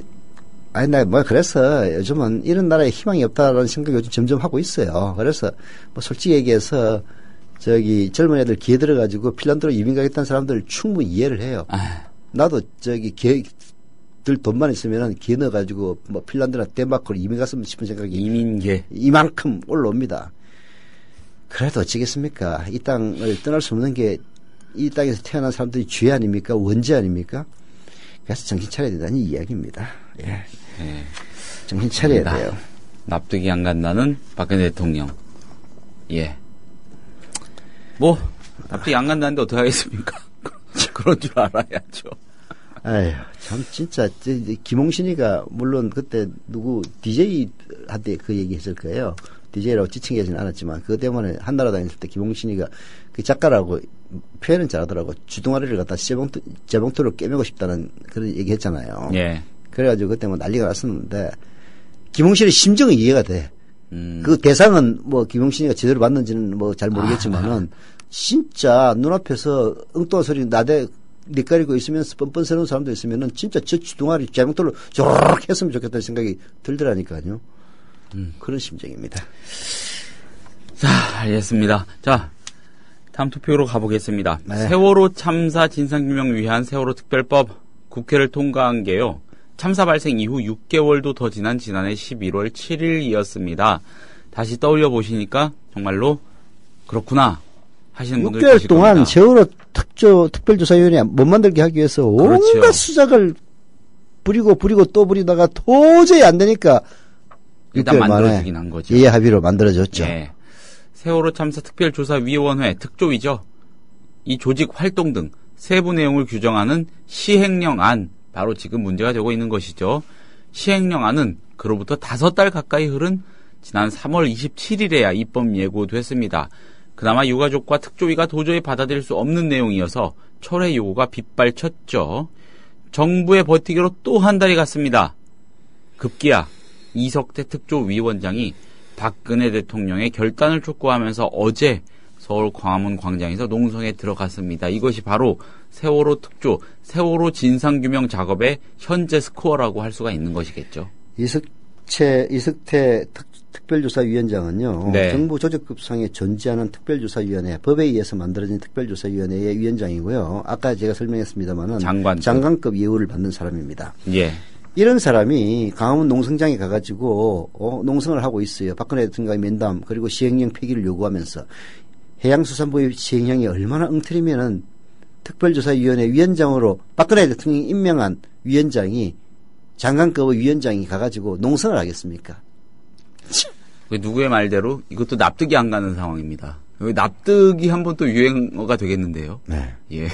그래서 요즘은 이런 나라에 희망이 없다라는 생각이 요즘 점점 하고 있어요. 그래서 솔직히 얘기해서 젊은 애들 기회 들어가지고 핀란드로 이민 가겠다는 사람들을 충분히 이해를 해요. 나도 들 돈만 있으면은 기회 넣어가지고 핀란드나 덴마크로 이민 갔으면 싶은 생각이
이민계
이만큼 올라옵니다. 그래도 어찌겠습니까? 이 땅을 떠날 수 없는 게 이 땅에서 태어난 사람들이 죄 아닙니까? 원죄 아닙니까? 그래서 정신 차려야 된다는 이야기입니다. 예. 정신 차려야 돼요.
납득이 안 간다는 박근혜 대통령. 예. 납득이 안 간다는데 어떻게 하겠습니까? 그런 줄 알아야죠.
아유, 참, 진짜, 김홍신이가, 물론 그때 DJ한테 그 얘기 했을 거예요. DJ라고 지칭하지는 않았지만, 그것 때문에 한나라당 있을 때 김홍신이가 그 작가라고 표현은 잘하더라고. 주둥아리를 갖다 재봉틀로 깨매고 싶다는 그런 얘기 했잖아요.
예.
그래가지고 그때 난리가 났었는데, 김홍신의 심정은 이해가 돼. 그 대상은 김홍신이가 제대로 받는지는 잘 모르겠지만은, 진짜 눈앞에서 엉뚱한 소리 낯가리고 있으면서 뻔뻔스러운 사람도 있으면은 진짜 저 주둥아리 재봉틀로 쪼르륵 했으면 좋겠다는 생각이 들더라니까요. 그런 심정입니다.
자, 알겠습니다. 자, 다음 투표로 가보겠습니다.
네.
세월호 참사 진상규명 위한 세월호 특별법 국회를 통과한 게요. 참사 발생 이후 6개월도 더 지난 지난해 11월 7일이었습니다. 다시 떠올려 보시니까 정말로 그렇구나 하시는 분들
6개월
계실
동안
겁니다.
세월호 특별조사위원회 못 만들게 하기 위해서 온갖
그렇죠.
수작을 부리고 또 부리다가 도저히 안 되니까
일단 만들어지긴 한 거죠.
예의 합의로 만들어졌죠.
예. 세월호 참사 특별조사위원회 특조위죠. 이 조직 활동 등 세부 내용을 규정하는 시행령안, 바로 지금 문제가 되고 있는 것이죠. 시행령안은 그로부터 5달 가까이 흐른 지난 3월 27일에야 입법 예고됐습니다. 그나마 유가족과 특조위가 도저히 받아들일 수 없는 내용이어서 철회 요구가 빗발쳤죠. 정부의 버티기로 또 한 달이 갔습니다. 급기야 이석태 특조위원장이 박근혜 대통령의 결단을 촉구하면서 어제 서울 광화문 광장에서 농성에 들어갔습니다. 이것이 바로 세월호 특조, 세월호 진상규명 작업의 현재 스코어라고 할 수가 있는 것이겠죠.
이석태 특별조사위원장은요.
네.
정부 조직급상에 존재하는 특별조사위원회, 법에 의해서 만들어진 특별조사위원회의 위원장이고요. 아까 제가 설명했습니다마는 장관급 예우를 받는 사람입니다.
예.
이런 사람이 광화문 농성장에 가가지고 농성을 하고 있어요. 박근혜 대통령의 면담 그리고 시행령 폐기를 요구하면서 해양수산부의 시행령이 얼마나 엉터리면은 특별조사위원회 위원장으로 박근혜 대통령이 임명한 위원장이 장관급의 위원장이 가가지고 농성을 하겠습니까?
누구의 말대로 이것도 납득이 안 가는 상황입니다. 납득이 한번 또 유행어가 되겠는데요.
네.
예.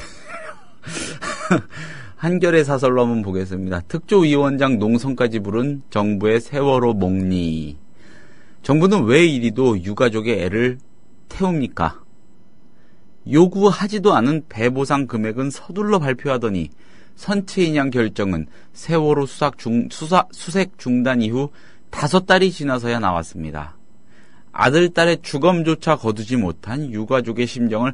한결의 사설로 한번 보겠습니다. 특조위원장 농성까지 부른 정부의 세월호 몽니. 정부는 왜 이리도 유가족의 애를 태웁니까? 요구하지도 않은 배보상 금액은 서둘러 발표하더니 선체인양 결정은 세월호 수색 중단 이후 5달이 지나서야 나왔습니다. 아들, 딸의 주검조차 거두지 못한 유가족의 심정을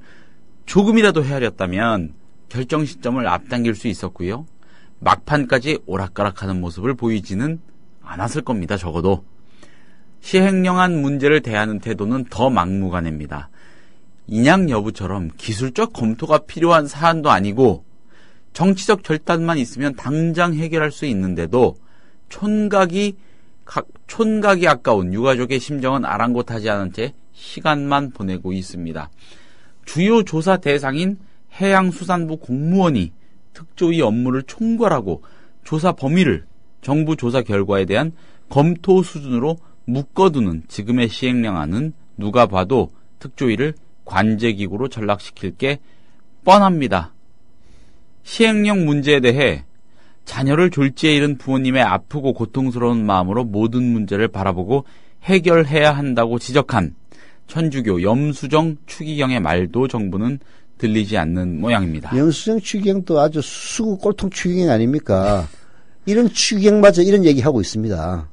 조금이라도 헤아렸다면 결정 시점을 앞당길 수 있었고요. 막판까지 오락가락하는 모습을 보이지는 않았을 겁니다. 적어도. 시행령안 문제를 대하는 태도는 더 막무가내입니다. 인양 여부처럼 기술적 검토가 필요한 사안도 아니고 정치적 결단만 있으면 당장 해결할 수 있는데도 촌각이 아까운 유가족의 심정은 아랑곳하지 않은 채 시간만 보내고 있습니다. 주요 조사 대상인 해양수산부 공무원이 특조위 업무를 총괄하고 조사 범위를 정부 조사 결과에 대한 검토 수준으로 묶어두는 지금의 시행령안은 누가 봐도 특조위를 관제기구로 전락시킬 게 뻔합니다. 시행령 문제에 대해 자녀를 졸지에 잃은 부모님의 아프고 고통스러운 마음으로 모든 문제를 바라보고 해결해야 한다고 지적한 천주교 염수정 추기경의 말도 정부는 들리지 않는 모양입니다.
염수정 추기경도 아주 수구 꼴통 추기경 아닙니까? 이런 추기경마저 이런 얘기하고 있습니다.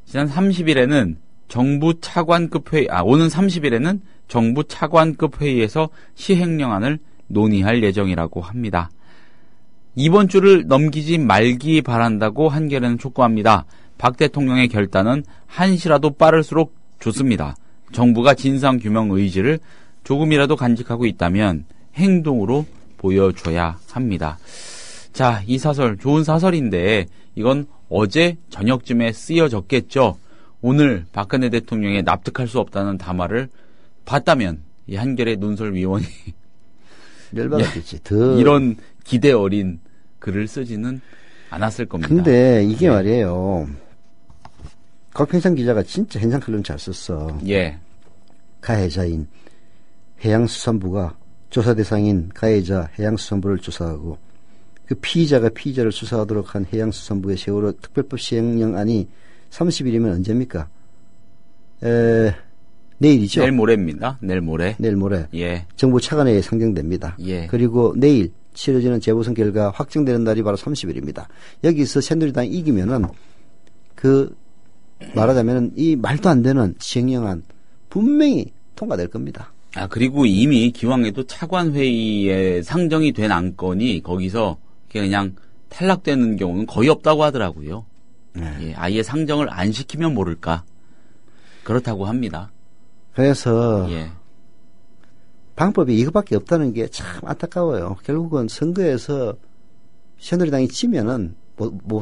지난 30일에는 오는 30일에는 정부 차관급 회의에서 시행령안을 논의할 예정이라고 합니다. 이번 주를 넘기지 말기 바란다고 한겨레는 촉구합니다. 박 대통령의 결단은 한시라도 빠를수록 좋습니다. 정부가 진상규명 의지를 조금이라도 간직하고 있다면 행동으로 보여줘야 합니다. 자, 이 사설 좋은 사설인데 이건 어제 저녁쯤에 쓰여졌겠죠. 오늘 박근혜 대통령의 납득할 수 없다는 담화를 봤다면 이 한겨레 논설위원이
열받았겠지.
이런 기대 어린 글을 쓰지는 않았을 겁니다.
근데 이게 말이에요. 곽평상 기자가 진짜 현상 칼럼 잘 썼어.
예.
가해자인 해양수산부가 조사 대상인 가해자 해양수산부를 조사하고 그 피의자가 피의자를 수사하도록 한 해양수산부의 세월호 특별법 시행령안이 30일이면 언제입니까? 내일이죠.
내일 모레입니다. 내일 모레.
예. 정부 차관회의에 상정됩니다.
예.
그리고 내일 치러지는 재보선 결과 확정되는 날이 바로 30일입니다. 여기서 새누리당이 이기면은 말하자면은 이 말도 안 되는 시행령안 분명히 통과될 겁니다.
그리고 이미 기왕에도 차관회의에 상정이 된 안건이 거기서 그냥 탈락되는 경우는 거의 없다고 하더라고요.
네.
예, 아예 상정을 안 시키면 모를까. 그렇다고 합니다.
그래서
예.
방법이 이거밖에 없다는 게 참 안타까워요. 결국은 선거에서 새누리당이 지면은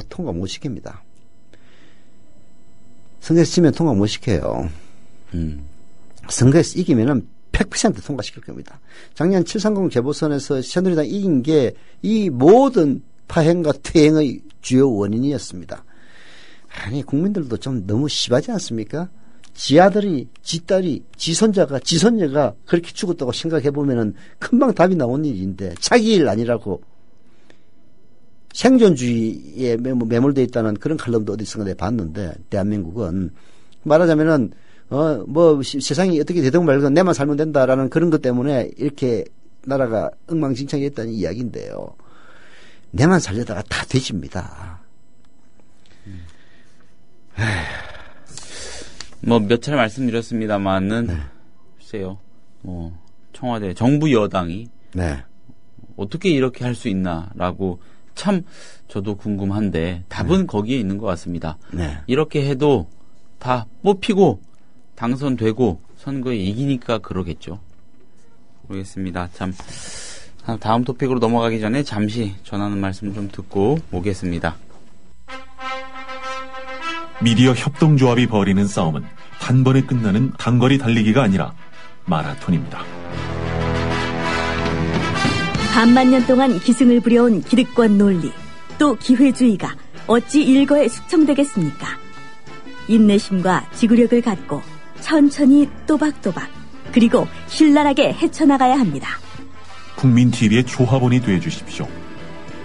통과 못 시킵니다. 선거에서 지면 통과 못 시켜요. 선거에서 이기면은 100% 통과시킬 겁니다. 작년 730 재보선에서 새누리당이 이긴 게 이 모든 파행과 퇴행의 주요 원인이었습니다. 아니 국민들도 좀 너무 심하지 않습니까? 지 아들이, 지 딸이, 지 손자가, 지 손녀가 그렇게 죽었다고 생각해보면은 금방 답이 나온 일인데 자기 일 아니라고 생존주의에 매몰되어 있다는 그런 칼럼도 어디선가 내가 봤는데 대한민국은 말하자면은 세상이 어떻게 되든 말든 내만 살면 된다라는 그런 것 때문에 이렇게 나라가 엉망진창이었다는 이야기인데요. 내만 살려다가 다 되집니다.
몇 차례 말씀드렸습니다만은, 글쎄요, 청와대, 정부 여당이, 어떻게 이렇게 할 수 있나라고 참 저도 궁금한데, 답은 거기에 있는 것 같습니다. 이렇게 해도 다 뽑히고, 당선되고, 선거에 이기니까 그러겠죠. 모르겠습니다. 참, 다음 토픽으로 넘어가기 전에 잠시 전하는 말씀 좀 듣고 오겠습니다.
미디어 협동조합이 벌이는 싸움은 단번에 끝나는 단거리 달리기가 아니라 마라톤입니다.
반만 년 동안 기승을 부려온 기득권 논리, 또 기회주의가 어찌 일거에 숙청되겠습니까? 인내심과 지구력을 갖고 천천히 또박또박 그리고 신랄하게 헤쳐나가야 합니다.
국민TV의 조합원이 되어주십시오.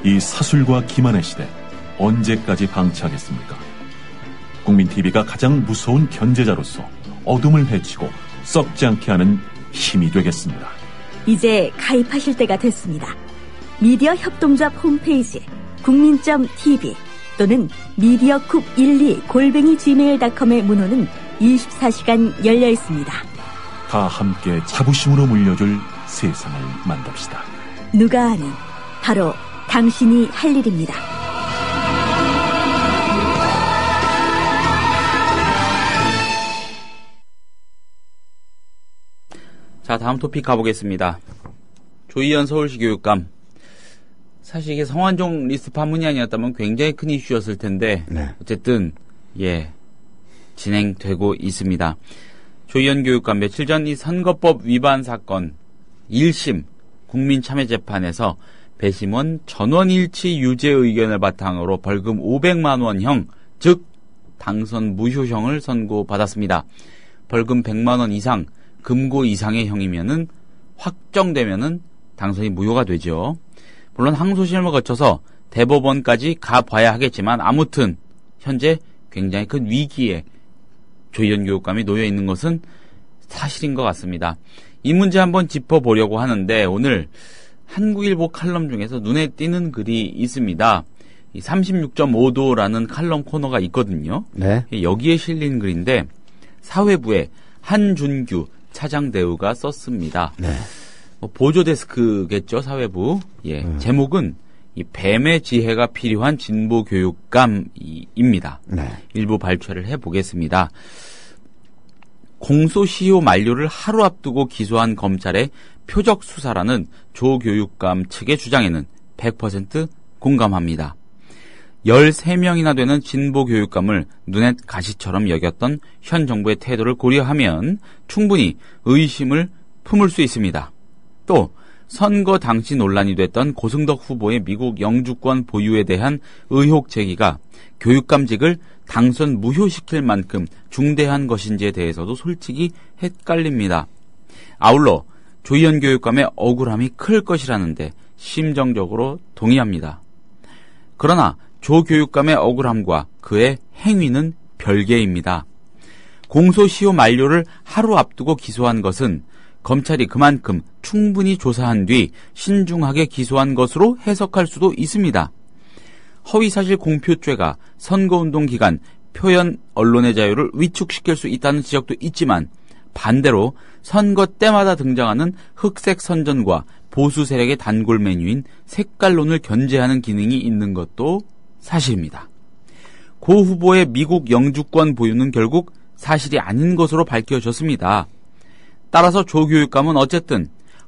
이 사술과 기만의 시대 언제까지 방치하겠습니까? 국민TV가 가장 무서운 견제자로서 어둠을 헤치고 썩지 않게 하는 힘이 되겠습니다.
이제 가입하실 때가 됐습니다. 미디어 협동조합 홈페이지 국민.tv 또는 mediacoup12@gmail.com의 문호는 24시간 열려 있습니다.
다 함께 자부심으로 물려줄 세상을 만듭시다.
누가 아는 바로 당신이 할 일입니다.
자, 다음 토픽 가보겠습니다. 조희연 서울시 교육감. 사실 이게 성완종 리스트 파문이 아니었다면 굉장히 큰 이슈였을 텐데, 어쨌든, 진행되고 있습니다. 조희연 교육감 며칠 전 이 선거법 위반 사건 1심 국민참여재판에서 배심원 전원일치 유죄 의견을 바탕으로 벌금 500만 원형, 즉 당선 무효형을 선고받았습니다. 벌금 100만 원 이상, 금고 이상의 형이면은 확정되면은 당선이 무효가 되죠. 물론 항소심을 거쳐서 대법원까지 가봐야 하겠지만 아무튼 현재 굉장히 큰 위기에 조희연 교육감이 놓여 있는 것은 사실인 것 같습니다. 이 문제 한번 짚어보려고 하는데 오늘 한국일보 칼럼 중에서 눈에 띄는 글이 있습니다. 36.5도라는 칼럼 코너가 있거든요. 여기에 실린 글인데 사회부의 한준규 차장대우가 썼습니다. 보조 데스크겠죠, 사회부. 제목은 이 뱀의 지혜가 필요한 진보 교육감입니다. 일부 발췌를 해보겠습니다. 공소시효 만료를 하루 앞두고 기소한 검찰의 표적 수사라는 조 교육감 측의 주장에는 100% 공감합니다. 13명이나 되는 진보 교육감을 눈엣 가시처럼 여겼던 현 정부의 태도를 고려하면 충분히 의심을 품을 수 있습니다. 또 선거 당시 논란이 됐던 고승덕 후보의 미국 영주권 보유에 대한 의혹 제기가 교육감직을 당선 무효시킬 만큼 중대한 것인지에 대해서도 솔직히 헷갈립니다. 아울러 조희연 교육감의 억울함이 클 것이라는데 심정적으로 동의합니다. 그러나 조 교육감의 억울함과 그의 행위는 별개입니다. 공소시효 만료를 하루 앞두고 기소한 것은 검찰이 그만큼 충분히 조사한 뒤 신중하게 기소한 것으로 해석할 수도 있습니다. 허위사실 공표죄가 선거운동 기간 표현 언론의 자유를 위축시킬 수 있다는 지적도 있지만 반대로 선거 때마다 등장하는 흑색 선전과 보수 세력의 단골 메뉴인 색깔론을 견제하는 기능이 있는 것도 사실입니다. 고 후보의 미국 영주권 보유는 결국 사실이 아닌 것으로 밝혀졌습니다. 따라서 조 교육감은 어쨌든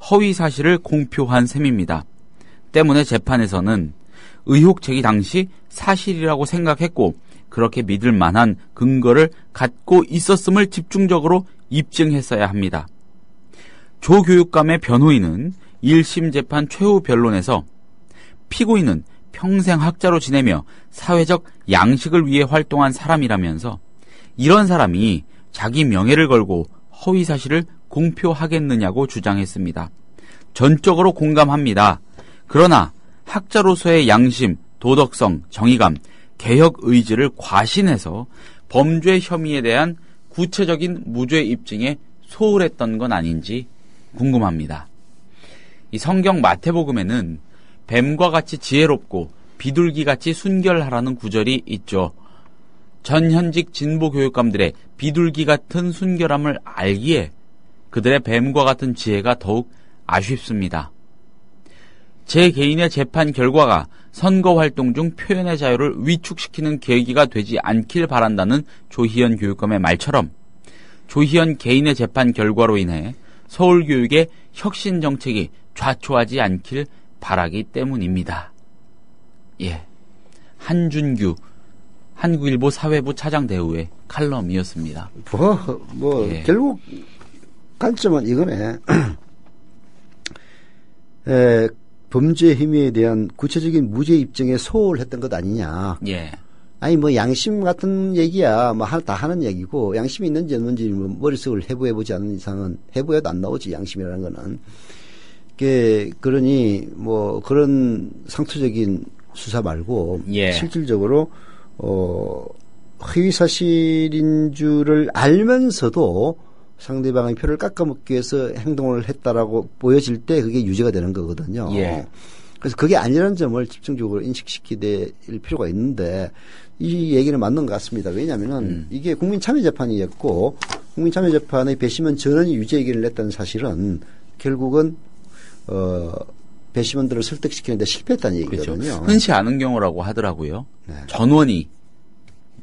허위 사실을 공표한 셈입니다. 때문에 재판에서는 의혹 제기 당시 사실이라고 생각했고 그렇게 믿을 만한 근거를 갖고 있었음을 집중적으로 입증했어야 합니다. 조 교육감의 변호인은 1심 재판 최후 변론에서 피고인은 평생 학자로 지내며 사회적 양식을 위해 활동한 사람이라면서 이런 사람이 자기 명예를 걸고 허위 사실을 공표하겠느냐고 주장했습니다. 전적으로 공감합니다. 그러나 학자로서의 양심, 도덕성, 정의감, 개혁 의지를 과신해서 범죄 혐의에 대한 구체적인 무죄 입증에 소홀했던 건 아닌지 궁금합니다. 이 성경 마태복음에는 뱀과 같이 지혜롭고 비둘기같이 순결하라는 구절이 있죠. 전현직 진보 교육감들의 비둘기 같은 순결함을 알기에 그들의 뱀과 같은 지혜가 더욱 아쉽습니다. 제 개인의 재판 결과가 선거 활동 중 표현의 자유를 위축시키는 계기가 되지 않길 바란다는 조희연 교육감의 말처럼 조희연 개인의 재판 결과로 인해 서울교육의 혁신 정책이 좌초하지 않길 바라기 때문입니다. 예, 한준규 한국일보 사회부 차장 대우의 칼럼이었습니다.
예. 결국 관점은 이거네. 범죄 혐의에 대한 구체적인 무죄 입증에 소홀했던 것 아니냐.
예.
아니 뭐 양심 같은 얘기야 뭐 다 하는 얘기고 양심이 있는지 없는지 뭐 머릿속을 해부해보지 않는 이상은 해부해도 안 나오지 양심이라는 거는. 그러니 뭐 그런 상투적인 수사 말고
예.
실질적으로 허위 사실인 줄을 알면서도 상대방의 표를 깎아먹기 위해서 행동을 했다라고 보여질 때 그게 유죄가 되는 거거든요.
예.
그래서 그게 아니라는 점을 집중적으로 인식시킬 필요가 있는데 이 얘기는 맞는 것 같습니다. 왜냐하면은 이게 국민참여재판이었고 국민참여재판의 배심원 전원이 유죄 의견을 냈다는 사실은 결국은 배심원들을 설득시키는데 실패했다는 얘기거든요.
그렇죠. 흔치 않은 경우라고 하더라고요. 네. 전원이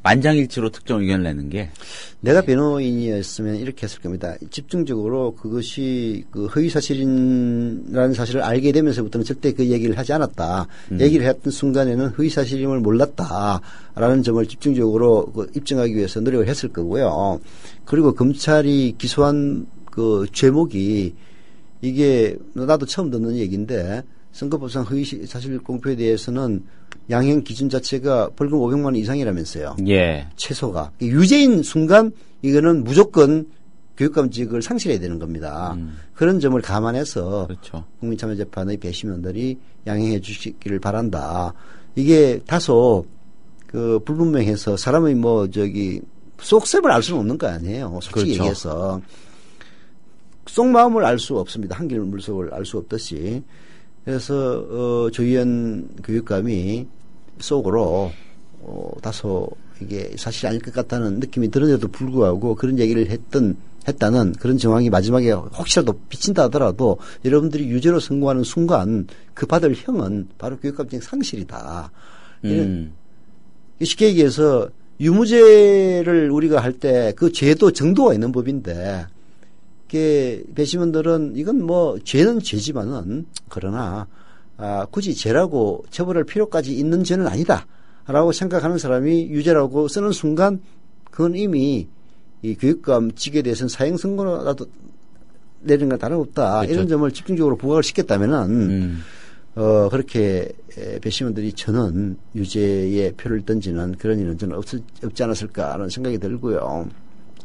만장일치로 특정 의견을 내는 게
내가 변호인이었으면 이렇게 했을 겁니다. 집중적으로 그것이 그 허위 사실이라는 사실을 알게 되면서부터는 절대 그 얘기를 하지 않았다. 얘기를 했던 순간에는 허위 사실임을 몰랐다라는 점을 집중적으로 입증하기 위해서 노력을 했을 거고요. 그리고 검찰이 기소한 그 죄목이 이게 나도 처음 듣는 얘기인데 선거법상 허위 사실 공표에 대해서는 양형 기준 자체가 벌금 500만 원 이상이라면서요.
예.
최소가. 유죄인 순간 이거는 무조건 교육감직을 상실해야 되는 겁니다. 그런 점을 감안해서
그렇죠.
국민참여재판의 배심원들이 양형해 주시기를 바란다. 이게 다소 그 불분명해서 사람의 속셈을 알 수는 없는 거 아니에요. 솔직히
그렇죠.
얘기해서. 속마음을 알 수 없습니다. 한길 물속을 알 수 없듯이. 그래서 조희연 교육감이 속으로 다소 이게 사실이 아닐 것 같다는 느낌이 드는데도 불구하고 그런 얘기를 했다는 그런 정황이 마지막에 혹시라도 비친다 하더라도 여러분들이 유죄로 선고하는 순간 그 받을 형은 바로 교육감직 상실이다. 쉽게 얘기해서 유무죄를 우리가 할 때 그 죄도 정도가 있는 법인데 배심원들은 이건 뭐 죄는 죄지만은 그러나 굳이 죄라고 처벌할 필요까지 있는 죄는 아니다라고 생각하는 사람이 유죄라고 쓰는 순간 그건 이미 이 교육감직에 대해서는 사형 선고라도 내리는 건 다름없다. 그렇죠. 이런 점을 집중적으로 부각을 시켰다면은 그렇게 배심원들이 저는 유죄의 표를 던지는 그런 일은 저는 없지 않았을까 하는 생각이 들고요.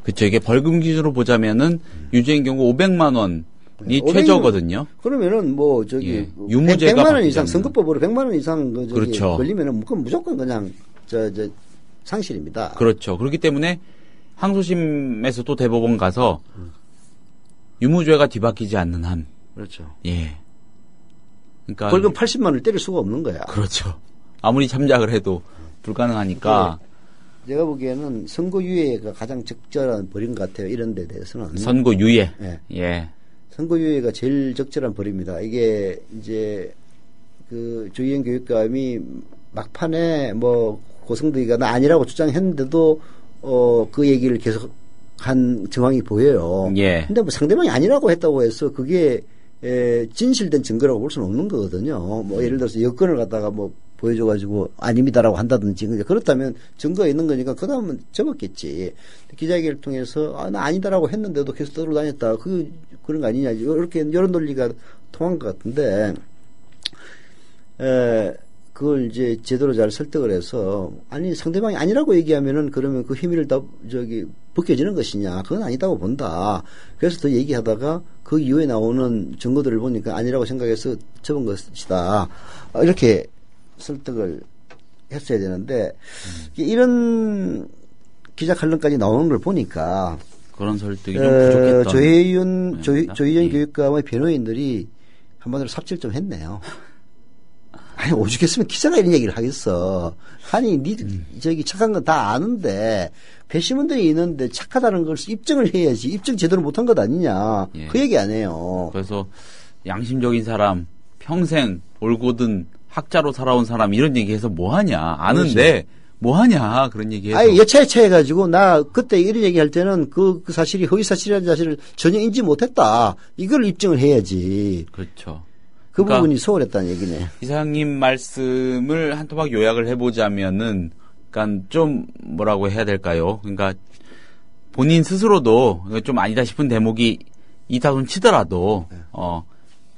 그렇죠. 이게 벌금 기준으로 보자면은 유죄인 경우 500만 원이 최저거든요.
그러면은
유무죄가
100만 원 이상 선거법으로 100만 원 이상
그렇죠.
걸리면은 무조건 그냥 상실입니다.
그렇죠. 그렇기 때문에 항소심에서도 대법원 가서 유무죄가 뒤바뀌지 않는 한
그렇죠.
예. 그러니까
벌금 80만 원을 때릴 수가 없는 거야.
그렇죠. 아무리 참작을 해도 불가능하니까.
제가 보기에는 선고유예가 가장 적절한 벌인 것 같아요. 이런 데 대해서는.
선고유예.
네.
예.
선고유예가 제일 적절한 벌입니다. 이게 이제 그 조희연 교육감이 막판에 고성득이가 나 아니라고 주장했는데도 그 얘기를 계속 한 정황이 보여요.
예.
근데 상대방이 아니라고 했다고 해서 그게 진실된 증거라고 볼 수는 없는 거거든요. 예를 들어서 여권을 갖다가 보여줘가지고 아닙니다라고 한다든지 그렇다면 증거가 있는 거니까 그 다음은 접었겠지. 기자회견을 통해서 나 아니다라고 했는데도 계속 떠돌아다녔다. 그런 거 아니냐. 이렇게 이런 논리가 통한 것 같은데 그걸 이제 제대로 잘 설득을 해서 아니 상대방이 아니라고 얘기하면은 그러면 그 혐의를 다 벗겨지는 것이냐. 그건 아니다고 본다. 그래서 더 얘기하다가 그 이후에 나오는 증거들을 보니까 아니라고 생각해서 접은 것이다. 이렇게 설득을 했어야 되는데 이런 기자 칼럼까지 나오는 걸 보니까
그런 설득이 좀 부족했던.
조희연 교육감의 변호인들이 한마디로 삽질 좀 했네요. 아니, 오죽했으면 기자가 이런 얘기를 하겠어. 아니, 저기 착한 건 다 아는데, 배심원들이 있는데 착하다는 걸 입증을 해야지. 입증 제대로 못한 것 아니냐.
예.
그 얘기 안 해요.
그래서 양심적인 사람, 평생 올곧은 학자로 살아온 사람 이런 얘기해서 뭐하냐. 아는데
그렇지.
뭐하냐. 그런 얘기해서.
아니, 여차여차해가지고 나 그때 이런 얘기할 때는 그 사실이 허위사실이라는 사실을 전혀 인지 못했다. 이걸 입증을 해야지.
그렇죠.
그
그러니까
부분이 소홀했다는 얘기네.
이사장님 말씀을 한 토막 요약을 해보자면은, 그러니까 좀 뭐라고 해야 될까요? 그러니까 본인 스스로도 좀 아니다 싶은 대목이 있다 손 치더라도,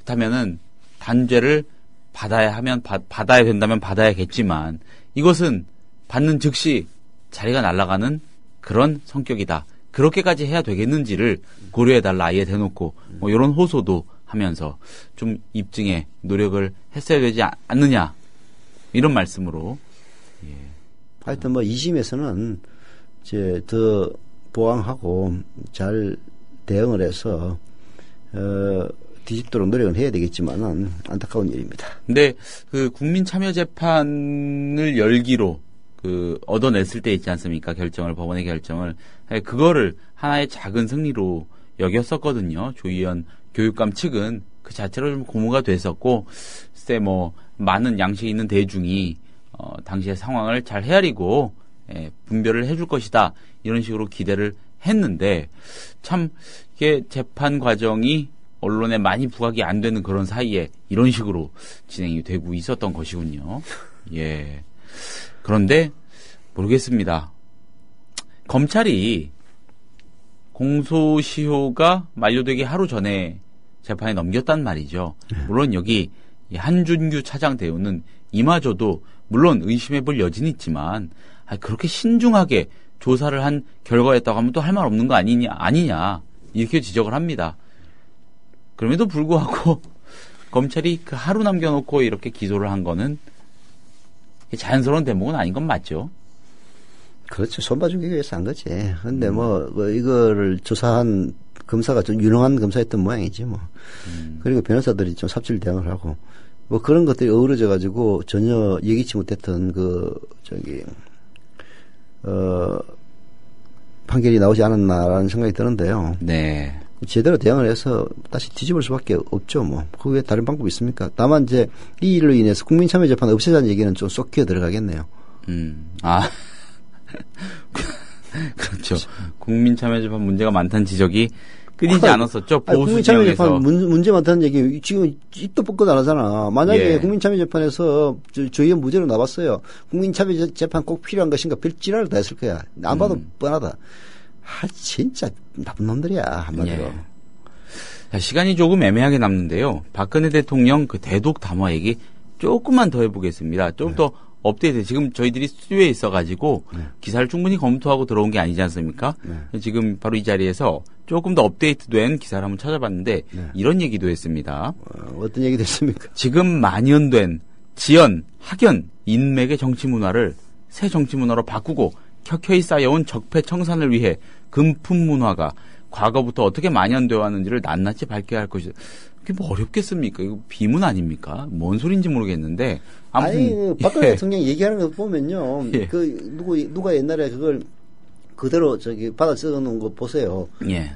그렇다면은 단죄를 받아야 된다면 받아야겠지만, 이것은 받는 즉시 자리가 날아가는 그런 성격이다. 그렇게까지 해야 되겠는지를 고려해달라 아예 대놓고, 뭐 이런 호소도 하면서 좀 입증에 노력을 했어야 되지 않느냐 이런 말씀으로. 예.
하여튼 뭐 2심에서는 이제 더 보강하고 잘 대응을 해서 뒤집도록 노력은 해야 되겠지만은 안타까운 일입니다.
근데 그 국민참여재판을 열기로 그 얻어냈을 때 있지 않습니까? 법원의 결정을 그거를 하나의 작은 승리로 여겼었거든요. 조희연 교육감 측은 그 자체로 좀 고무가 됐었고, 글쎄 뭐 많은 양식 있는 대중이 당시의 상황을 잘 헤아리고 분별을 해줄 것이다 이런 식으로 기대를 했는데, 참 이게 재판 과정이 언론에 많이 부각이 안 되는 그런 사이에 이런 식으로 진행이 되고 있었던 것이군요. 예. 그런데 모르겠습니다. 검찰이 공소시효가 만료되기 하루 전에 재판에 넘겼단 말이죠. 물론 여기 한준규 차장 대우는 이마저도 물론 의심해볼 여지는 있지만 그렇게 신중하게 조사를 한 결과였다고 하면 또 할 말 없는 거 아니냐 이렇게 지적을 합니다. 그럼에도 불구하고 검찰이 그 하루 남겨놓고 이렇게 기소를 한 거는 자연스러운 대목은 아닌 건 맞죠.
그렇죠. 손봐주기 위해서 한 거지. 근데 이거를 조사한 검사가 좀 유능한 검사였던 모양이지 뭐. 그리고 변호사들이 좀 삽질 대응을 하고 뭐 그런 것들이 어우러져 가지고 전혀 예기치 못했던 판결이 나오지 않았나라는 생각이 드는데요.
네.
제대로 대응을 해서 다시 뒤집을 수밖에 없죠. 뭐 그 외에 다른 방법이 있습니까? 다만 이제 이 일로 인해서 국민참여재판 없애자는 얘기는 좀 쏙 끼어 들어가겠네요.
그렇죠. 국민참여재판 문제가 많다는 지적이 끊이지 않았었죠. 보수
국민참여재판 문제 많다는 얘기 지금 입도 뻗고 안 하잖아. 만약에 국민참여재판에서 조희연 무죄로 나왔어요. 국민참여재판 꼭 필요한 것인가 별지랄을 다 했을 거야. 안 봐도 뻔하다. 진짜 나쁜 놈들이야 한마디로.
예. 자, 시간이 조금 애매하게 남는데요. 박근혜 대통령 그 대독 담화 얘기 조금만 더 해보겠습니다. 좀 더 업데이트. 지금 저희들이 스튜디오에 있어가지고 기사를 충분히 검토하고 들어온 게 아니지 않습니까? 지금 바로 이 자리에서 조금 더 업데이트된 기사를 한번 찾아봤는데 이런 얘기도 했습니다.
어떤 얘기도 했습니까?
지금 만연된 지연, 학연, 인맥의 정치 문화를 새 정치 문화로 바꾸고 켜켜이 쌓여온 적폐 청산을 위해 금품 문화가 과거부터 어떻게 만연되어 왔는지를 낱낱이 밝혀야 할 것이다. 그게 뭐 어렵겠습니까? 이거 비문 아닙니까? 뭔 소리인지 모르겠는데. 아무튼
박근혜 대통령 얘기하는 거 보면요. 누가 옛날에 그걸 그대로 받아 써놓은 거 보세요.
예.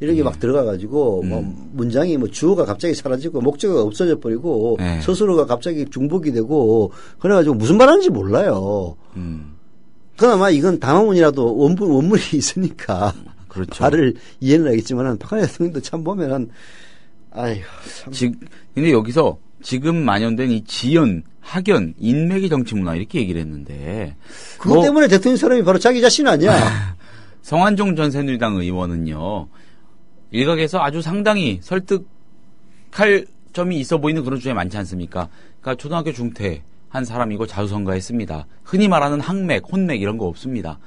이런 게 막 들어가가지고, 문장이 주어가 갑자기 사라지고, 목적어가 없어져 버리고, 스스로가 갑자기 중복이 되고, 그래가지고 무슨 말 하는지 몰라요. 그나마 이건 담화문이라도 원문이 있으니까.
그렇죠.
말을 이해는 하겠지만은, 박근혜 대통령도 참 보면은,
근데 여기서 지금 만연된 이 지연, 학연, 인맥의 정치 문화 이렇게 얘기를 했는데.
그것 때문에 대통령 사람이 바로 자기 자신 아니야?
성완종 전 새누리당 의원은요, 일각에서 아주 상당히 설득할 점이 있어 보이는 그런 주장이 많지 않습니까? 그러니까 초등학교 중퇴 한 사람이고 자수성가했습니다. 흔히 말하는 학맥, 혼맥 이런 거 없습니다.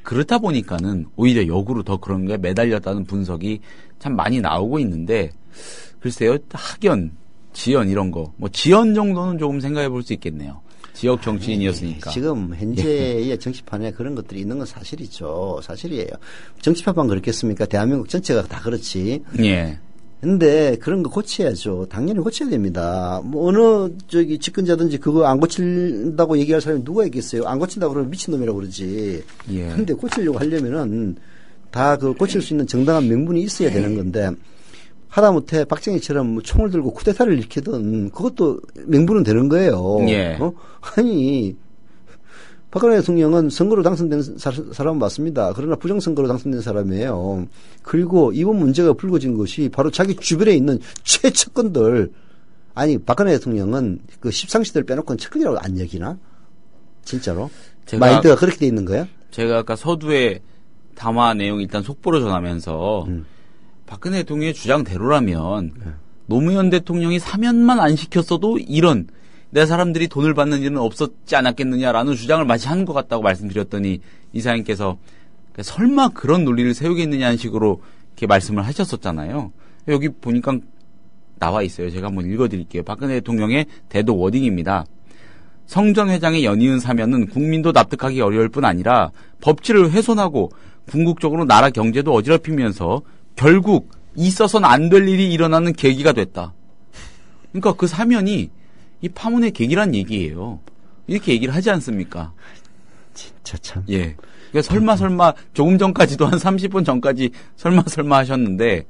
그렇다 보니까는 오히려 역으로 더 그런 게 매달렸다는 분석이 참 많이 나오고 있는데, 글쎄요, 학연, 지연 이런 거, 뭐 지연 정도는 조금 생각해 볼 수 있겠네요. 지역 정치인이었으니까.
지금 현재의 정치판에 그런 것들이 있는 건 사실이죠. 사실이에요. 정치판만 그렇겠습니까? 대한민국 전체가 다 그렇지.
예.
근데 그런 거 고쳐야죠. 당연히 고쳐야 됩니다. 뭐 어느 집권자든지 그거 안 고친다고 얘기할 사람이 누가 있겠어요? 안 고친다고 그러면 미친놈이라고 그러지.
예.
근데 고치려고 하려면은 다 그 고칠 수 있는 정당한 명분이 있어야 되는 건데 하다못해 박정희처럼 뭐 총을 들고 쿠데타를 일으키든 그것도 명분은 되는 거예요.
예.
아니 박근혜 대통령은 선거로 당선된 사람은 맞습니다. 그러나 부정선거로 당선된 사람이에요. 그리고 이번 문제가 불거진 것이 바로 자기 주변에 있는 최측근들. 아니 박근혜 대통령은 그 십상시대를 빼놓고는 측근이라고 안 여기나? 진짜로? 마인드가 그렇게 돼 있는 거야?
제가 아까 서두에 담화 내용 일단 속보로 전하면서 박근혜 대통령의 주장대로라면 노무현 대통령이 사면만 안 시켰어도 이런 내 사람들이 돈을 받는 일은 없었지 않았겠느냐라는 주장을 마치 하는 것 같다고 말씀드렸더니 이사님께서 설마 그런 논리를 세우겠느냐는 식으로 이렇게 말씀을 하셨었잖아요. 여기 보니까 나와 있어요. 제가 한번 읽어드릴게요. 박근혜 대통령의 대독 워딩입니다. 성전 회장의 연이은 사면은 국민도 납득하기 어려울 뿐 아니라 법치를 훼손하고 궁극적으로 나라 경제도 어지럽히면서 결국 있어서는 안 될 일이 일어나는 계기가 됐다. 그러니까 그 사면이 이 파문의 계기란 얘기예요. 이렇게 얘기를 하지 않습니까?
진짜 참.
예. 그러니까 설마 조금 전까지도 한 30분 전까지 설마 하셨는데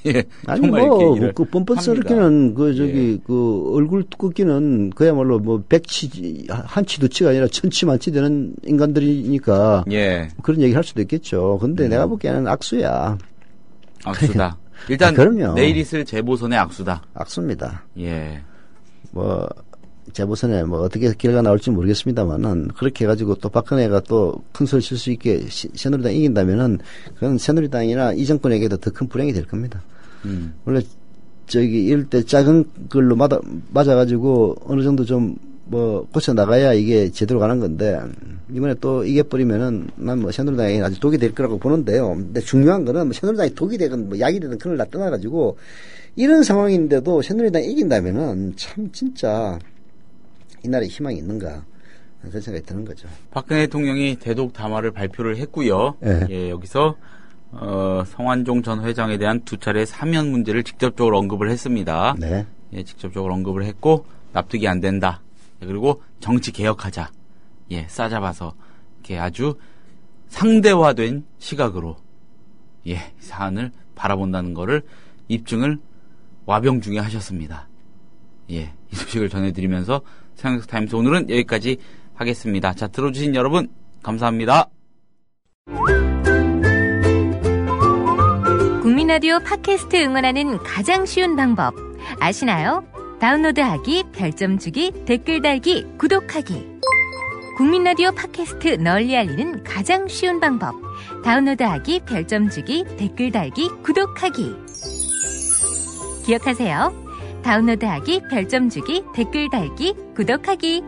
예.
아니
정말
뭐
이렇게 얘기를
그 뻔뻔스럽게는 그 얼굴 꺾기는 그야말로 뭐 백치 한치 두치가 아니라 천치 만치 되는 인간들이니까
예.
그런 얘기를 할 수도 있겠죠. 근데 내가 보기에는 악수야.
악수다. 일단 내일 있을 재보선의 악수다.
악수입니다.
예.
뭐 재보선에 뭐 어떻게 결과가 나올지 모르겠습니다만은 그렇게 해가지고 또 박근혜가 또 큰 소리 칠 수 있게 새누리당 이긴다면은 그건 새누리당이나 이 정권에게도 더 큰 불행이 될 겁니다. 원래 이럴 때 작은 걸로 맞아가지고 어느 정도 좀 뭐 고쳐 나가야 이게 제대로 가는 건데 이번에 또 이겨버리면은 난 뭐 새누리당이 아주 독이 될 거라고 보는데요. 근데 중요한 거는 뭐 새누리당이 독이 되건 뭐 약이 되든 그걸 다 떠나가지고 이런 상황인데도 새누리당이 이긴다면은 참 진짜 이 나라에 희망이 있는가 그런 생각이 드는 거죠.
박근혜 대통령이 대독 담화를 발표를 했고요.
네.
예, 여기서 성완종 전 회장에 대한 2차례 사면 문제를 직접적으로 언급을 했습니다.
네.
예, 직접적으로 언급을 했고 납득이 안 된다. 예, 그리고 정치 개혁하자. 예, 싸잡아서 이렇게 아주 상대화된 시각으로 이 사안을 바라본다는 거를 입증을 와병중에 하셨습니다. 예, 이 소식을 전해드리면서 서영석 타임스 오늘은 여기까지 하겠습니다. 자, 들어주신 여러분 감사합니다.
국민 라디오 팟캐스트 응원하는 가장 쉬운 방법 아시나요? 다운로드하기, 별점 주기, 댓글 달기, 구독하기. 국민 라디오 팟캐스트 널리 알리는 가장 쉬운 방법. 다운로드하기, 별점 주기, 댓글 달기, 구독하기. 기억하세요. 다운로드하기, 별점 주기, 댓글 달기, 구독하기.